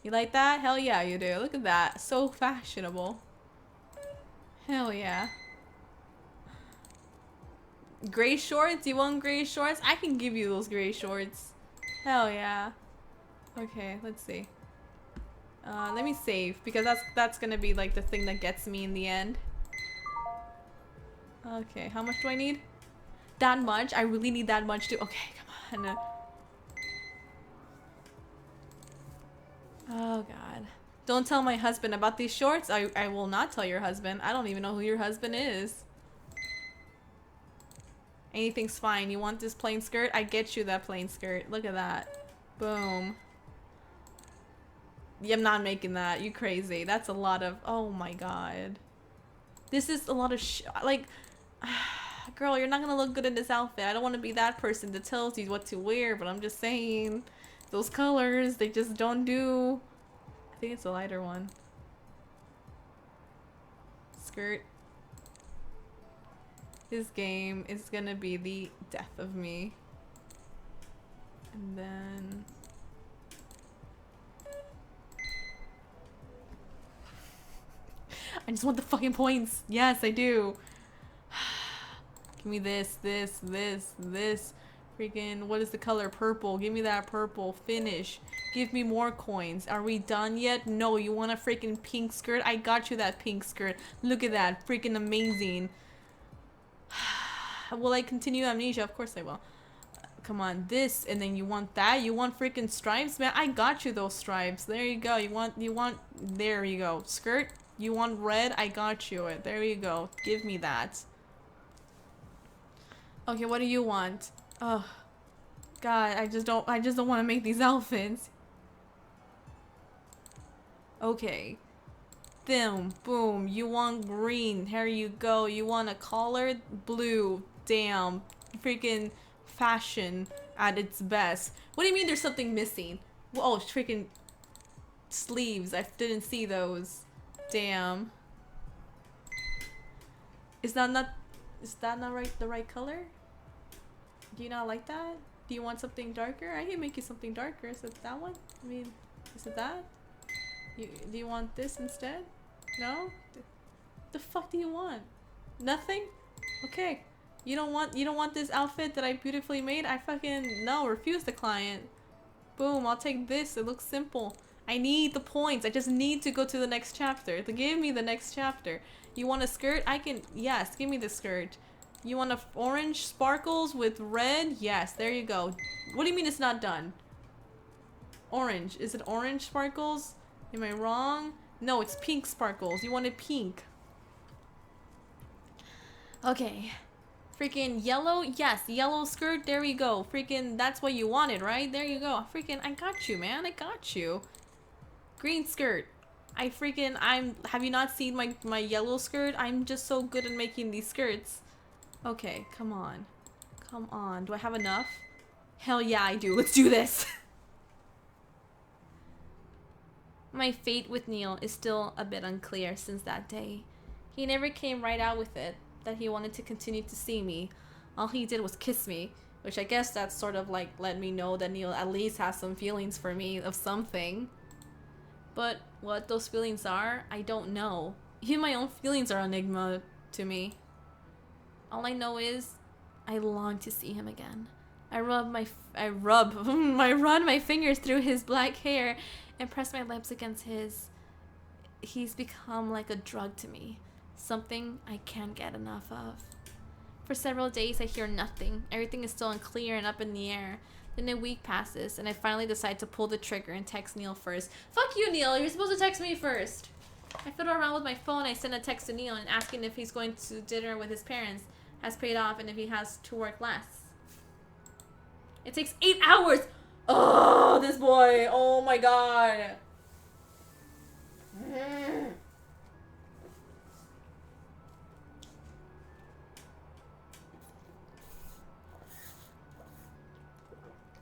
You like that? Hell yeah, you do. Look at that. So fashionable. Hell yeah. Gray shorts? You want gray shorts? I can give you those gray shorts. Hell yeah. Okay, let's see. Let me save, because that's gonna be like the thing that gets me in the end. Okay, how much do I need? That much? I really need that much too. Okay, come on. Oh god. Don't tell my husband about these shorts. I will not tell your husband. I don't even know who your husband is. Anything's fine. You want this plain skirt? I get you that plain skirt. Look at that. Boom. Yeah, I'm not making that. You crazy. That's a lot of... Oh my god. This is a lot of like... Girl, you're not gonna look good in this outfit. I don't want to be that person that tells you what to wear, but I'm just saying... Those colors, they just don't do... I think it's a lighter one. Skirt. This game is gonna be the death of me. And then... I just want the fucking points. Yes, I do. Give me this, this, this, this. Freaking, what is the color? Purple. Give me that purple. Finish. Give me more coins. Are we done yet? No, you want a freaking pink skirt? I got you that pink skirt. Look at that. Freaking amazing. Will I continue amnesia? Of course I will. Come on, this, and then you want that? You want freaking stripes? Man, I got you those stripes. There you go. You want, there you go. Skirt? You want red? I got you it. There you go. Give me that. Okay, what do you want? Oh, God, I just don't want to make these outfits. Okay. Boom, boom. You want green. Here you go. You want a collar? Blue. Damn. Freaking fashion at its best. What do you mean there's something missing? Oh, freaking sleeves. I didn't see those. Damn. Is that not the right color? Do you not like that? Do you want something darker? I can make you something darker. Is it that one? I mean, is it that? Do you want this instead? No? The fuck do you want? Nothing? Okay. You don't want this outfit that I beautifully made? I fucking no, refuse the client. Boom, I'll take this. It looks simple. I need the points. I just need to go to the next chapter. Give me the next chapter. You want a skirt? I can, yes, give me the skirt. You want a orange sparkles with red? Yes, there you go. What do you mean it's not done? Orange. Is it orange sparkles? Am I wrong? No, it's pink sparkles. You wanted pink. Okay. Freaking yellow? Yes, yellow skirt. There you go. Freaking, that's what you wanted, right? There you go. Freaking, I got you, man. I got you. Green skirt. Have you not seen my yellow skirt? I'm just so good at making these skirts. Okay, come on. Come on. Do I have enough? Hell yeah, I do. Let's do this. My fate with NIEL is still a bit unclear since that day. He never came right out with it, that he wanted to continue to see me. All he did was kiss me, which I guess that's sort of like let me know that NIEL at least has some feelings for me of something. But what those feelings are, I don't know. Even my own feelings are enigma to me. All I know is I long to see him again. I run my fingers through his black hair and press my lips against his. He's become like a drug to me. Something I can't get enough of. For several days I hear nothing. Everything is still unclear and up in the air. Then a week passes and I finally decide to pull the trigger and text NIEL first. Fuck you, NIEL! You're supposed to text me first! I fiddle around with my phone. I send a text to NIEL and asking if he's going to dinner with his parents, has paid off, and if he has to work less. It takes 8 hours! Oh, this boy! Oh my god!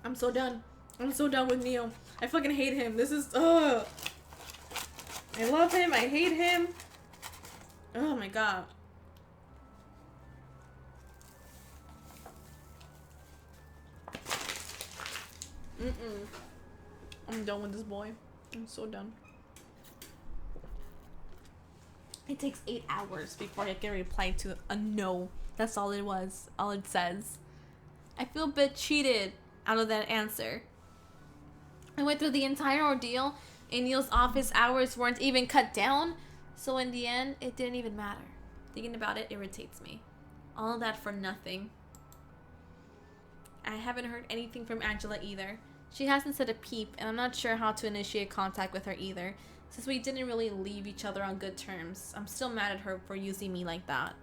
I'm so done. I'm so done with NIEL. I fucking hate him. This is, ugh. I love him. I hate him. Oh my god. I'm done with this boy. I'm so done. It takes 8 hours before I can reply to a no. That's all it was. All it says. I feel a bit cheated out of that answer. I went through the entire ordeal and NIEL's office hours weren't even cut down. So in the end, it didn't even matter. Thinking about it irritates me. All that for nothing. I haven't heard anything from Angela either. She hasn't said a peep, and I'm not sure how to initiate contact with her either, since we didn't really leave each other on good terms. I'm still mad at her for using me like that.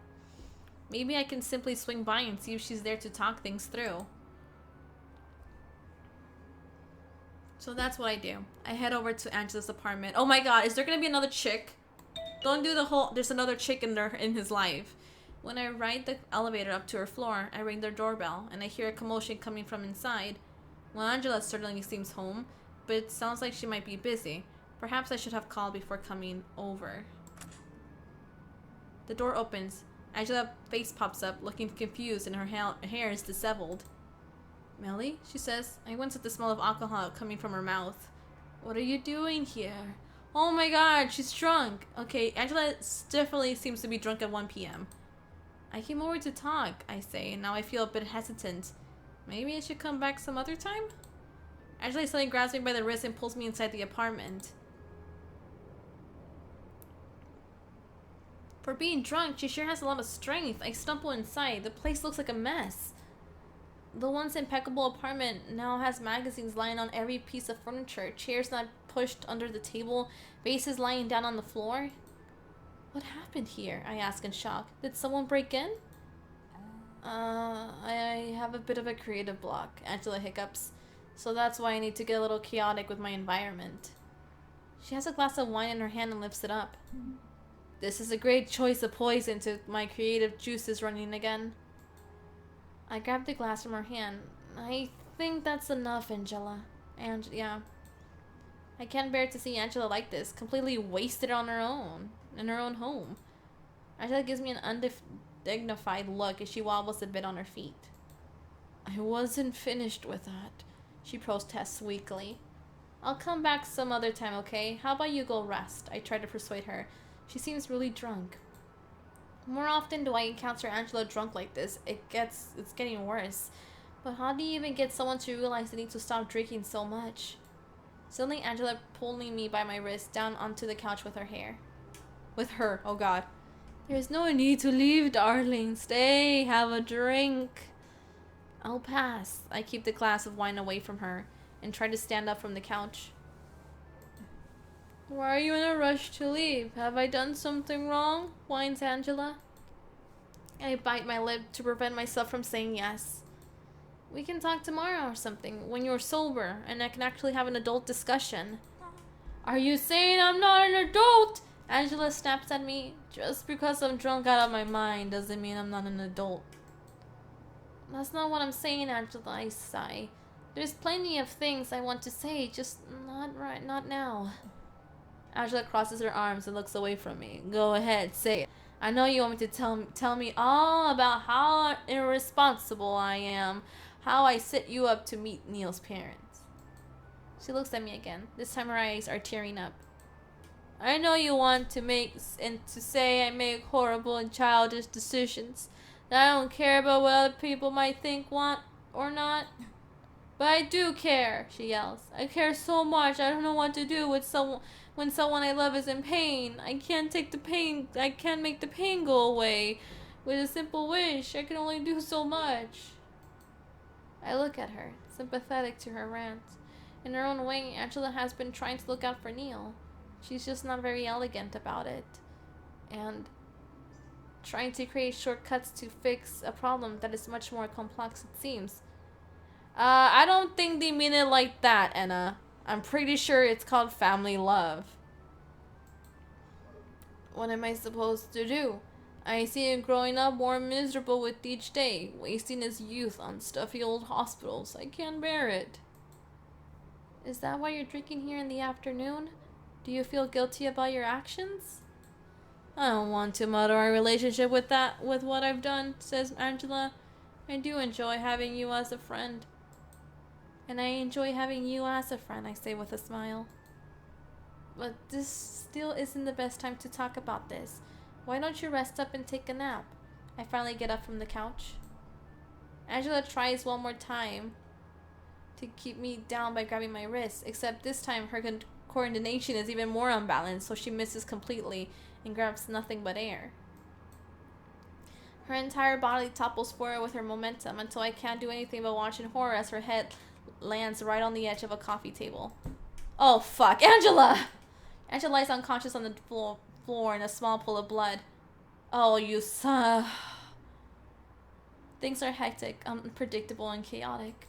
Maybe I can simply swing by and see if she's there to talk things through. So that's what I do. I head over to Angela's apartment. Oh my god, is there gonna be another chick? Don't do the whole, there's another chick in his life. When I ride the elevator up to her floor, I ring their doorbell, and I hear a commotion coming from inside. Well, Angela certainly seems home, but it sounds like she might be busy. Perhaps I should have called before coming over. The door opens. Angela's face pops up, looking confused, and her hair is disheveled. "Meli," she says. I wince at the smell of alcohol coming from her mouth. "What are you doing here?" Oh my god, she's drunk. Okay, Angela definitely seems to be drunk at 1 p.m. I came over to talk, I say, and now I feel a bit hesitant. Maybe I should come back some other time? Angela suddenly grabs me by the wrist and pulls me inside the apartment. For being drunk, she sure has a lot of strength. I stumble inside. The place looks like a mess. The once impeccable apartment now has magazines lying on every piece of furniture, chairs not pushed under the table, vases lying down on the floor. What happened here? I ask in shock. Did someone break in? I have a bit of a creative block, Angela hiccups. So that's why I need to get a little chaotic with my environment. She has a glass of wine in her hand and lifts it up. This is a great choice of poison to my creative juices running again. I grab the glass from her hand. I think that's enough, Angela. Yeah. I can't bear to see Angela like this, completely wasted on her own, in her own home. Angela gives me an undignified look as she wobbles a bit on her feet. I wasn't finished with that, she protests weakly. I'll come back some other time, okay? How about you go rest? I try to persuade her. She seems really drunk. More often do I encounter Angela drunk like this. It's getting worse. But how do you even get someone to realize they need to stop drinking so much? Suddenly, Angela pulling me by my wrist down onto the couch with her, oh god. There's no need to leave, darling. Stay, have a drink. I'll pass. I keep the glass of wine away from her and try to stand up from the couch. Why are you in a rush to leave? Have I done something wrong? Whines Angela. I bite my lip to prevent myself from saying yes. We can talk tomorrow or something, when you're sober, and I can actually have an adult discussion. Are you saying I'm not an adult? Angela snaps at me. Just because I'm drunk out of my mind doesn't mean I'm not an adult. That's not what I'm saying, Angela, I sigh. There's plenty of things I want to say, just not now. Angela crosses her arms and looks away from me. Go ahead, say it. I know you want me to tell me all about how irresponsible I am, how I set you up to meet Neil's parents. She looks at me again. This time her eyes are tearing up. I know you want to say I make horrible and childish decisions, that I don't care about what other people might think, want, or not. But I do care, she yells. I care so much, I don't know what to do with when someone I love is in pain. I can't make the pain go away. With a simple wish, I can only do so much. I look at her, sympathetic to her rant. In her own way, Angela has been trying to look out for Neil. She's just not very elegant about it. And trying to create shortcuts to fix a problem that is much more complex, it seems. I don't think they mean it like that, Anna. I'm pretty sure it's called family love. What am I supposed to do? I see him growing up more miserable with each day, wasting his youth on stuffy old hospitals. I can't bear it. Is that why you're drinking here in the afternoon? Do you feel guilty about your actions? I don't want to muddle our relationship with what I've done, says Angela. I do enjoy having you as a friend. And I enjoy having you as a friend, I say with a smile. But this still isn't the best time to talk about this. Why don't you rest up and take a nap? I finally get up from the couch. Angela tries one more time to keep me down by grabbing my wrist, except this time her coordination is even more unbalanced, so she misses completely and grabs nothing but air. Her entire body topples forward with her momentum until I can't do anything but watch in horror as her head lands right on the edge of a coffee table. Oh fuck, Angela! Angela lies unconscious on the floor in a small pool of blood. Oh, you son. Things are hectic, unpredictable, and chaotic.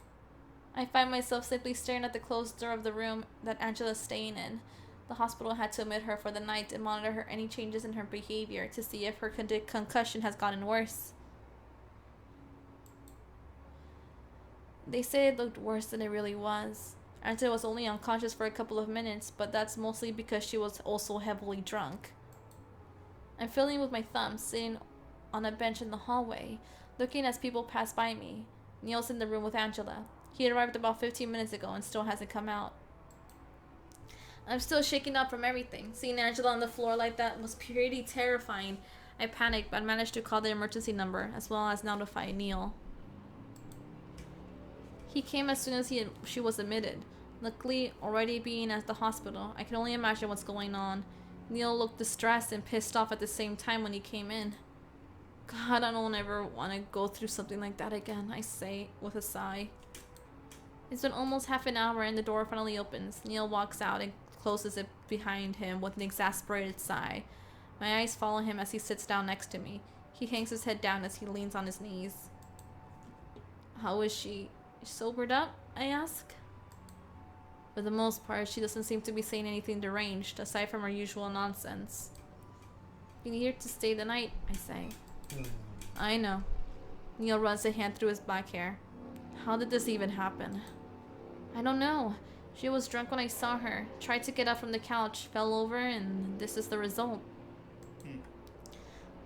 I find myself simply staring at the closed door of the room that Angela's staying in. The hospital had to admit her for the night and monitor her any changes in her behavior to see if her concussion has gotten worse. They say it looked worse than it really was. Angela was only unconscious for a couple of minutes, but that's mostly because she was also heavily drunk. I'm fiddling with my thumb, sitting on a bench in the hallway, looking as people pass by me. Neil's in the room with Angela. He arrived about 15 minutes ago and still hasn't come out. I'm still shaken up from everything. Seeing Angela on the floor like that was pretty terrifying. I panicked, but managed to call the emergency number, as well as notify NIEL. He came as soon as she was admitted. Luckily, already being at the hospital, I can only imagine what's going on. NIEL looked distressed and pissed off at the same time when he came in. God, I don't ever want to go through something like that again, I say, with a sigh. It's been almost half an hour and the door finally opens. NIEL walks out and closes it behind him with an exasperated sigh. My eyes follow him as he sits down next to me. He hangs his head down as he leans on his knees. How is she? Sobered up? I ask. For the most part, she doesn't seem to be saying anything deranged, aside from her usual nonsense. Been here to stay the night, I say. I know. NIEL runs a hand through his black hair. How did this even happen? I don't know. She was drunk when I saw her, tried to get up from the couch, fell over, and this is the result.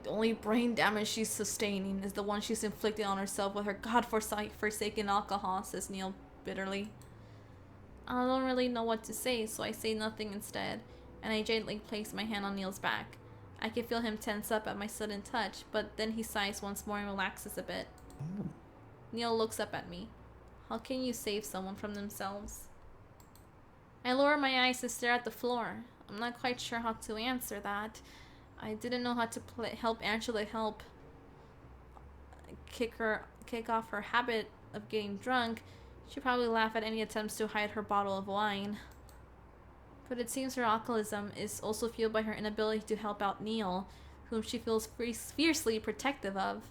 The only brain damage she's sustaining is the one she's inflicted on herself with her godforsaken alcohol, says NIEL bitterly. I don't really know what to say, so I say nothing instead, and I gently place my hand on NIEL's back. I can feel him tense up at my sudden touch, but then he sighs once more and relaxes a bit. NIEL looks up at me. How can you save someone from themselves? I lower my eyes and stare at the floor. I'm not quite sure how to answer that. I didn't know how to help Angela kick off her habit of getting drunk. She'd probably laugh at any attempts to hide her bottle of wine. But it seems her alcoholism is also fueled by her inability to help out NIEL, whom she feels fiercely protective of.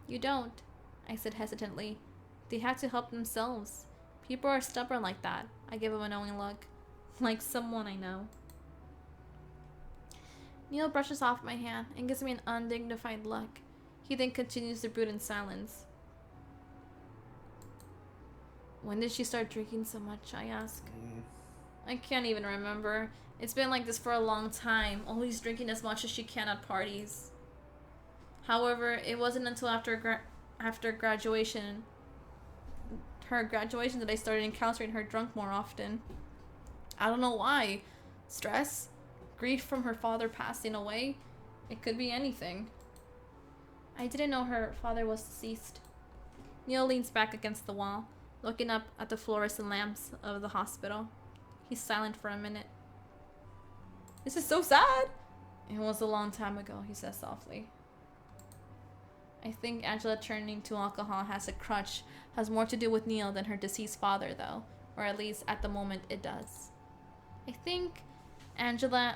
You don't, I said hesitantly. They have to help themselves. People are stubborn like that. I give him a knowing look. Like someone I know. NIEL brushes off my hand and gives me an undignified look. He then continues to brood in silence. When did she start drinking so much, I ask. I can't even remember. It's been like this for a long time, always drinking as much as she can at parties. However, it wasn't until after graduation, her graduation, that I started encountering her drunk more often. I don't know why. Stress? Grief from her father passing away? It could be anything. I didn't know her father was deceased. NIEL leans back against the wall, looking up at the fluorescent lamps of the hospital. He's silent for a minute. This is so sad. It was a long time ago, he says softly. I think Angela turning to alcohol has more to do with NIEL than her deceased father, though. Or at least at the moment it does. I think Angela's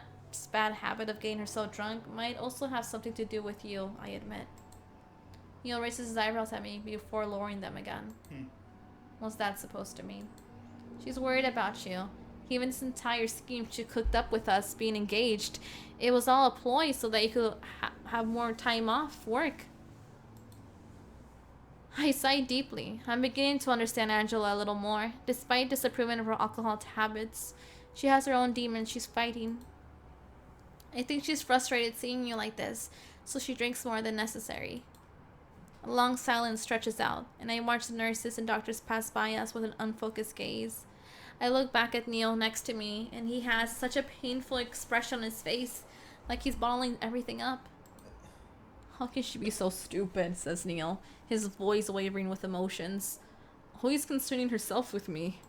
bad habit of getting herself drunk might also have something to do with you, I admit. NIEL raises his eyebrows at me before lowering them again. What's that supposed to mean? She's worried about you. Even this entire scheme she cooked up with us being engaged, it was all a ploy so that you could have more time off work. I sigh deeply. I'm beginning to understand Angela a little more. Despite disapproving of her alcohol habits, she has her own demons she's fighting. I think she's frustrated seeing you like this, so she drinks more than necessary. A long silence stretches out, and I watch the nurses and doctors pass by us with an unfocused gaze. I look back at NIEL next to me, and he has such a painful expression on his face, like he's bottling everything up. How can she be so stupid, says NIEL, his voice wavering with emotions. Always concerning herself with me.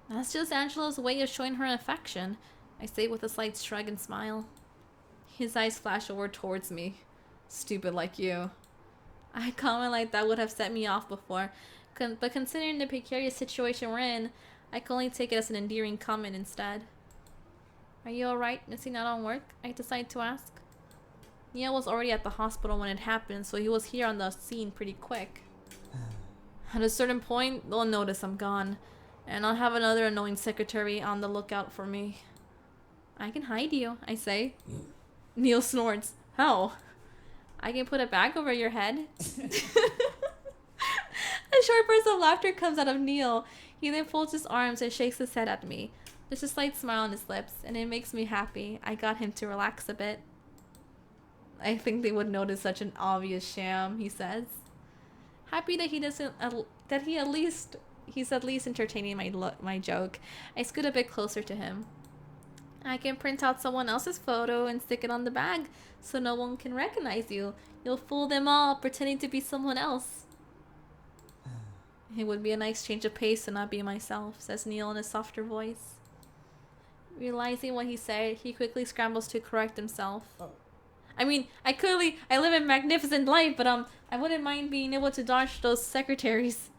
That's just Angela's way of showing her affection, I say with a slight shrug and smile. His eyes flash over towards me. Stupid like you. A comment like that would have set me off before, but considering the precarious situation we're in, I can only take it as an endearing comment instead. Are you alright missing out on work? I decide to ask. NIEL was already at the hospital when it happened, so he was here on the scene pretty quick. At a certain point, they'll notice I'm gone, and I'll have another annoying secretary on the lookout for me. I can hide you, I say. NIEL snorts. How? I can put a bag over your head. A short burst of laughter comes out of NIEL. He then folds his arms and shakes his head at me. There's a slight smile on his lips, and it makes me happy. I got him to relax a bit. I think they would notice such an obvious sham, he says. Happy that he's at least entertaining my joke. I scoot a bit closer to him. I can print out someone else's photo and stick it on the bag so no one can recognize you. You'll fool them all pretending to be someone else. It would be a nice change of pace to not be myself, says NIEL in a softer voice. Realizing what he said, he quickly scrambles to correct himself. I mean, I live a magnificent life, but I wouldn't mind being able to dodge those secretaries.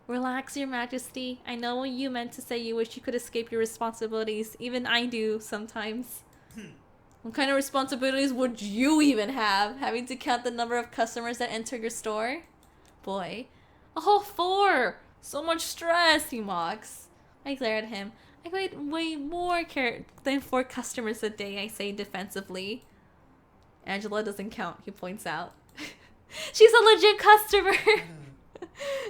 Relax, Your Majesty. I know what you meant to say. You wish you could escape your responsibilities. Even I do sometimes. What kind of responsibilities would you even have? Having to count the number of customers that enter your store? Boy. A whole 4! So much stress, he mocks. I glare at him. I get way more care than 4 customers a day, I say defensively. Angela doesn't count, he points out. She's a legit customer!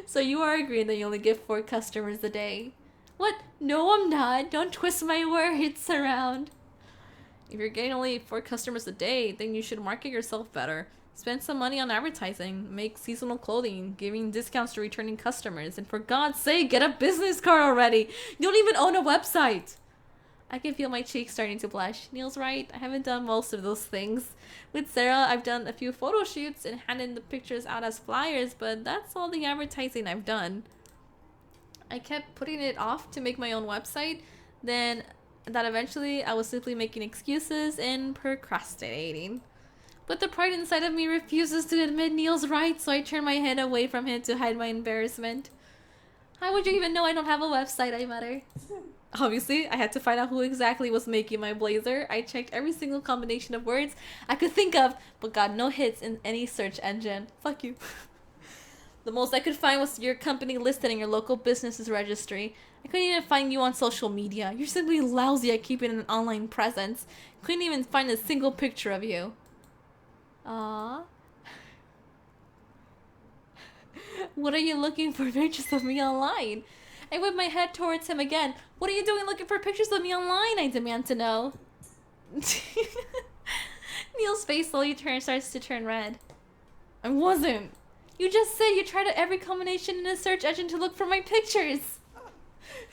So you are agreeing that you only get 4 customers a day? What? No, I'm not. Don't twist my words around. If you're getting only 4 customers a day, then you should market yourself better. Spend some money on advertising, make seasonal clothing, giving discounts to returning customers, and for God's sake, get a business card already! You don't even own a website! I can feel my cheeks starting to blush. NIEL's right, I haven't done most of those things. With Sarah, I've done a few photo shoots and handed the pictures out as flyers, but that's all the advertising I've done. I kept putting it off to make my own website, then that eventually I was simply making excuses and procrastinating. But the pride inside of me refuses to admit NIEL's right, so I turn my head away from him to hide my embarrassment. How would you even know I don't have a website, I mutter. Obviously, I had to find out who exactly was making my blazer. I checked every single combination of words I could think of, but got no hits in any search engine. Fuck you. The most I could find was your company listed in your local business's registry. I couldn't even find you on social media. You're simply lousy at keeping an online presence. Couldn't even find a single picture of you. Aww. What are you looking for pictures of me online? I whip my head towards him again. What are you doing looking for pictures of me online? I demand to know. NIEL's face slowly starts to turn red. I wasn't. You just said you tried every combination in a search engine to look for my pictures.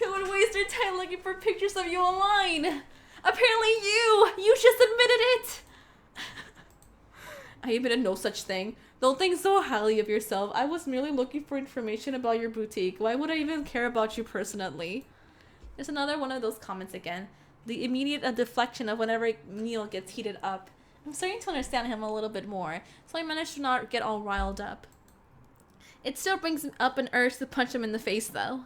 Who would waste their time looking for pictures of you online? Apparently you! You just admitted it! I admitted no such thing. Don't think so highly of yourself. I was merely looking for information about your boutique. Why would I even care about you personally? There's another one of those comments again. The immediate deflection of whenever NIEL gets heated up. I'm starting to understand him a little bit more, so I managed to not get all riled up. It still brings up an urge to punch him in the face, though.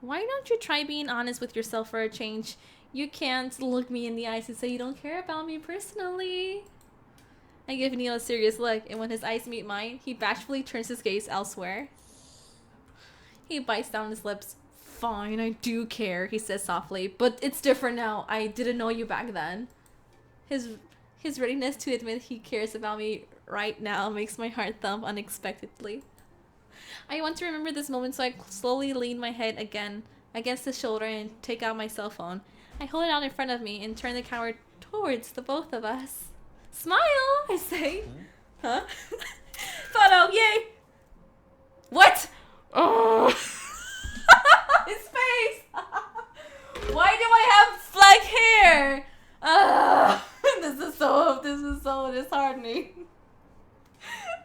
Why don't you try being honest with yourself for a change? You can't look me in the eyes and say you don't care about me personally. I give NIEL a serious look, and when his eyes meet mine, he bashfully turns his gaze elsewhere. He bites down his lips. Fine, I do care, he says softly, but it's different now. I didn't know you back then. His readiness to admit he cares about me right now makes my heart thump unexpectedly. I want to remember this moment, so I slowly lean my head again against his shoulder and take out my cell phone. I hold it out in front of me and turn the camera towards the both of us. Smile, I say. Huh? Photo, yay! What? Oh. His face! Why do I have black hair? This is so disheartening.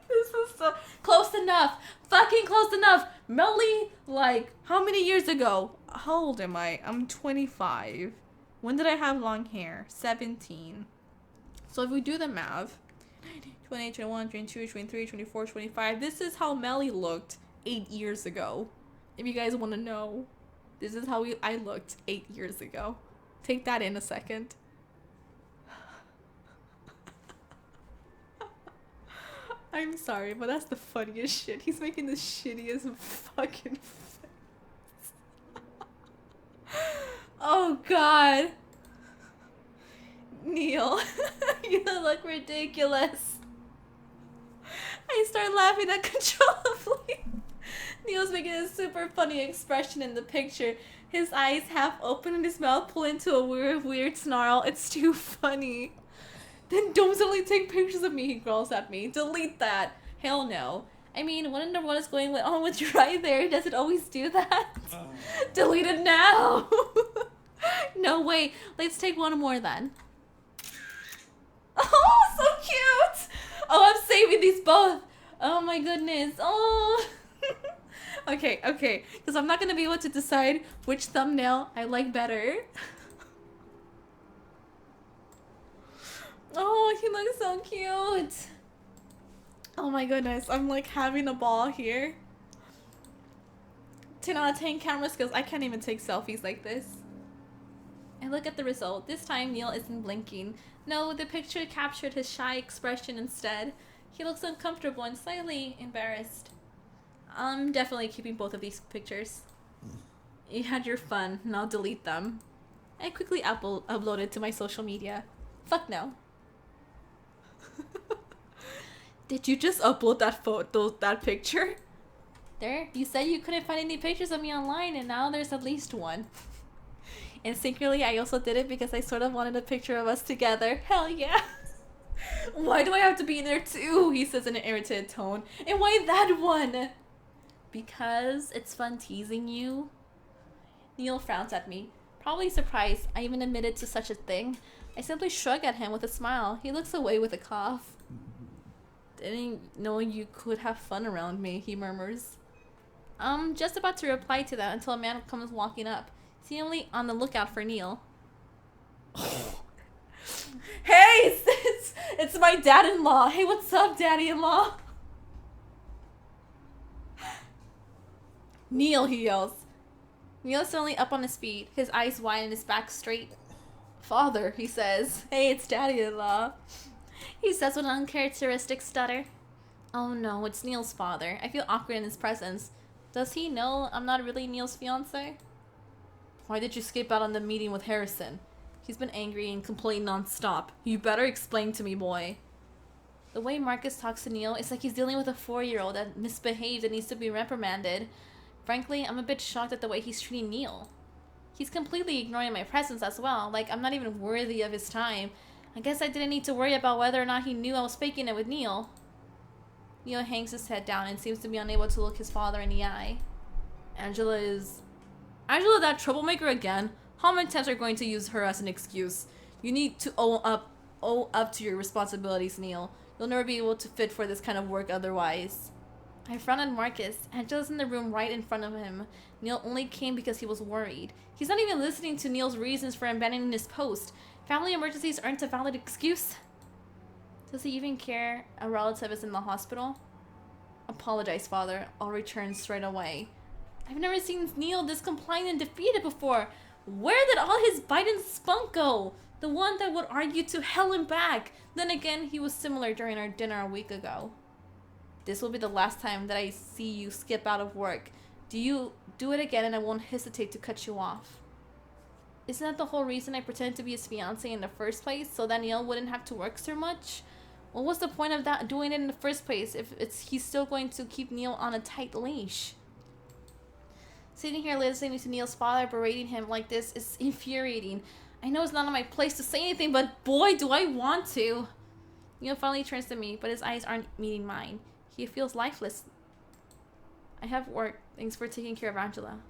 This is so close enough. Fucking close enough. Melly, like, how many years ago? How old am I? I'm 25. When did I have long hair? 17. So if we do the math, 28, 21, 22, 23, 24, 25, this is how Melly looked 8 years ago. If you guys want to know, this is how I looked 8 years ago. Take that in a second. I'm sorry, but that's the funniest shit. He's making the shittiest fucking face. Oh god. NIEL, you look ridiculous. I start laughing uncontrollably. NIEL's making a super funny expression in the picture. His eyes half open and his mouth pulled into a weird snarl. It's too funny. Then don't suddenly take pictures of me, he growls at me. Delete that. Hell no. I mean, wonder what is going on with your eye there. Does it always do that? Delete it now. No way. Let's take one more then. Oh, so cute. Oh, I'm saving these both. Oh my goodness. Oh. Okay, okay. Because I'm not going to be able to decide which thumbnail I like better. Oh, he looks so cute. Oh my goodness. I'm like having a ball here. 10 out of 10 camera skills. I can't even take selfies like this. And look at the result. This time NIEL isn't blinking. No, the picture captured his shy expression instead. He looks uncomfortable and slightly embarrassed. I'm definitely keeping both of these pictures. You had your fun, and I'll delete them. I quickly uploaded to my social media. Fuck no. Did you just upload that picture? There, you said you couldn't find any pictures of me online, and now there's at least one. And secretly, I also did it because I sort of wanted a picture of us together. Hell yeah. Why do I have to be in there too? He says in an irritated tone. And why that one? Because it's fun teasing you. NIEL frowns at me, probably surprised I even admitted to such a thing. I simply shrug at him with a smile. He looks away with a cough. Didn't know you could have fun around me, he murmurs. I'm just about to reply to that until a man comes walking up, seemingly on the lookout for NIEL. Hey, it's my dad-in-law. Hey, what's up, daddy-in-law? NIEL, he yells. NIEL's suddenly up on his feet, his eyes wide and his back straight. Father, he says. Hey, it's daddy-in-law. He says with an uncharacteristic stutter. Oh no, it's NIEL's father. I feel awkward in his presence. Does he know I'm not really NIEL's fiance? Why did you skip out on the meeting with Harrison? He's been angry and complaining non-stop. You better explain to me, boy. The way Marcus talks to NIEL is like he's dealing with a 4-year-old that misbehaved and needs to be reprimanded. Frankly, I'm a bit shocked at the way he's treating NIEL. He's completely ignoring my presence as well, like I'm not even worthy of his time. I guess I didn't need to worry about whether or not he knew I was faking it with NIEL. NIEL hangs his head down and seems to be unable to look his father in the eye. Angela, that troublemaker again? How many times are going to use her as an excuse? You need to own up to your responsibilities, NIEL. You'll never be able to fit for this kind of work otherwise. I frown at Marcus. Angela's in the room right in front of him. NIEL only came because he was worried. He's not even listening to NIEL's reasons for abandoning his post. Family emergencies aren't a valid excuse. Does he even care a relative is in the hospital? Apologize, father. I'll return straight away. I've never seen NIEL this compliant and defeated before. Where did all his Biden spunk go? The one that would argue to hell and back. Then again, he was similar during our dinner a week ago. This will be the last time that I see you skip out of work. Do it again and I won't hesitate to cut you off. Isn't that the whole reason I pretended to be his fiance in the first place? So that NIEL wouldn't have to work so much? What was the point of that doing it in the first place if he's still going to keep NIEL on a tight leash? Sitting here listening to NIEL's father berating him like this is infuriating. I know it's not on my place to say anything, but boy, do I want to. NIEL finally turns to me, but his eyes aren't meeting mine. He feels lifeless. I have work. Thanks for taking care of Angela.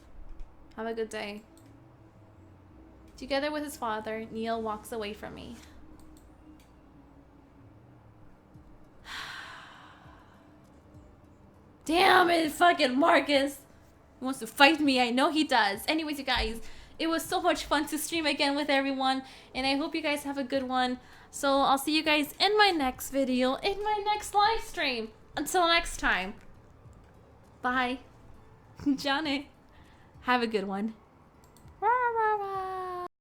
Have a good day. Together with his father, NIEL walks away from me. Damn it, fucking Marcus. He wants to fight me. I know he does. Anyways, you guys, it was so much fun to stream again with everyone, and I hope you guys have a good one. So I'll see you guys in my next video, in my next live stream. Until next time. Bye. Johnny. Have a good one. Rah, rah, rah.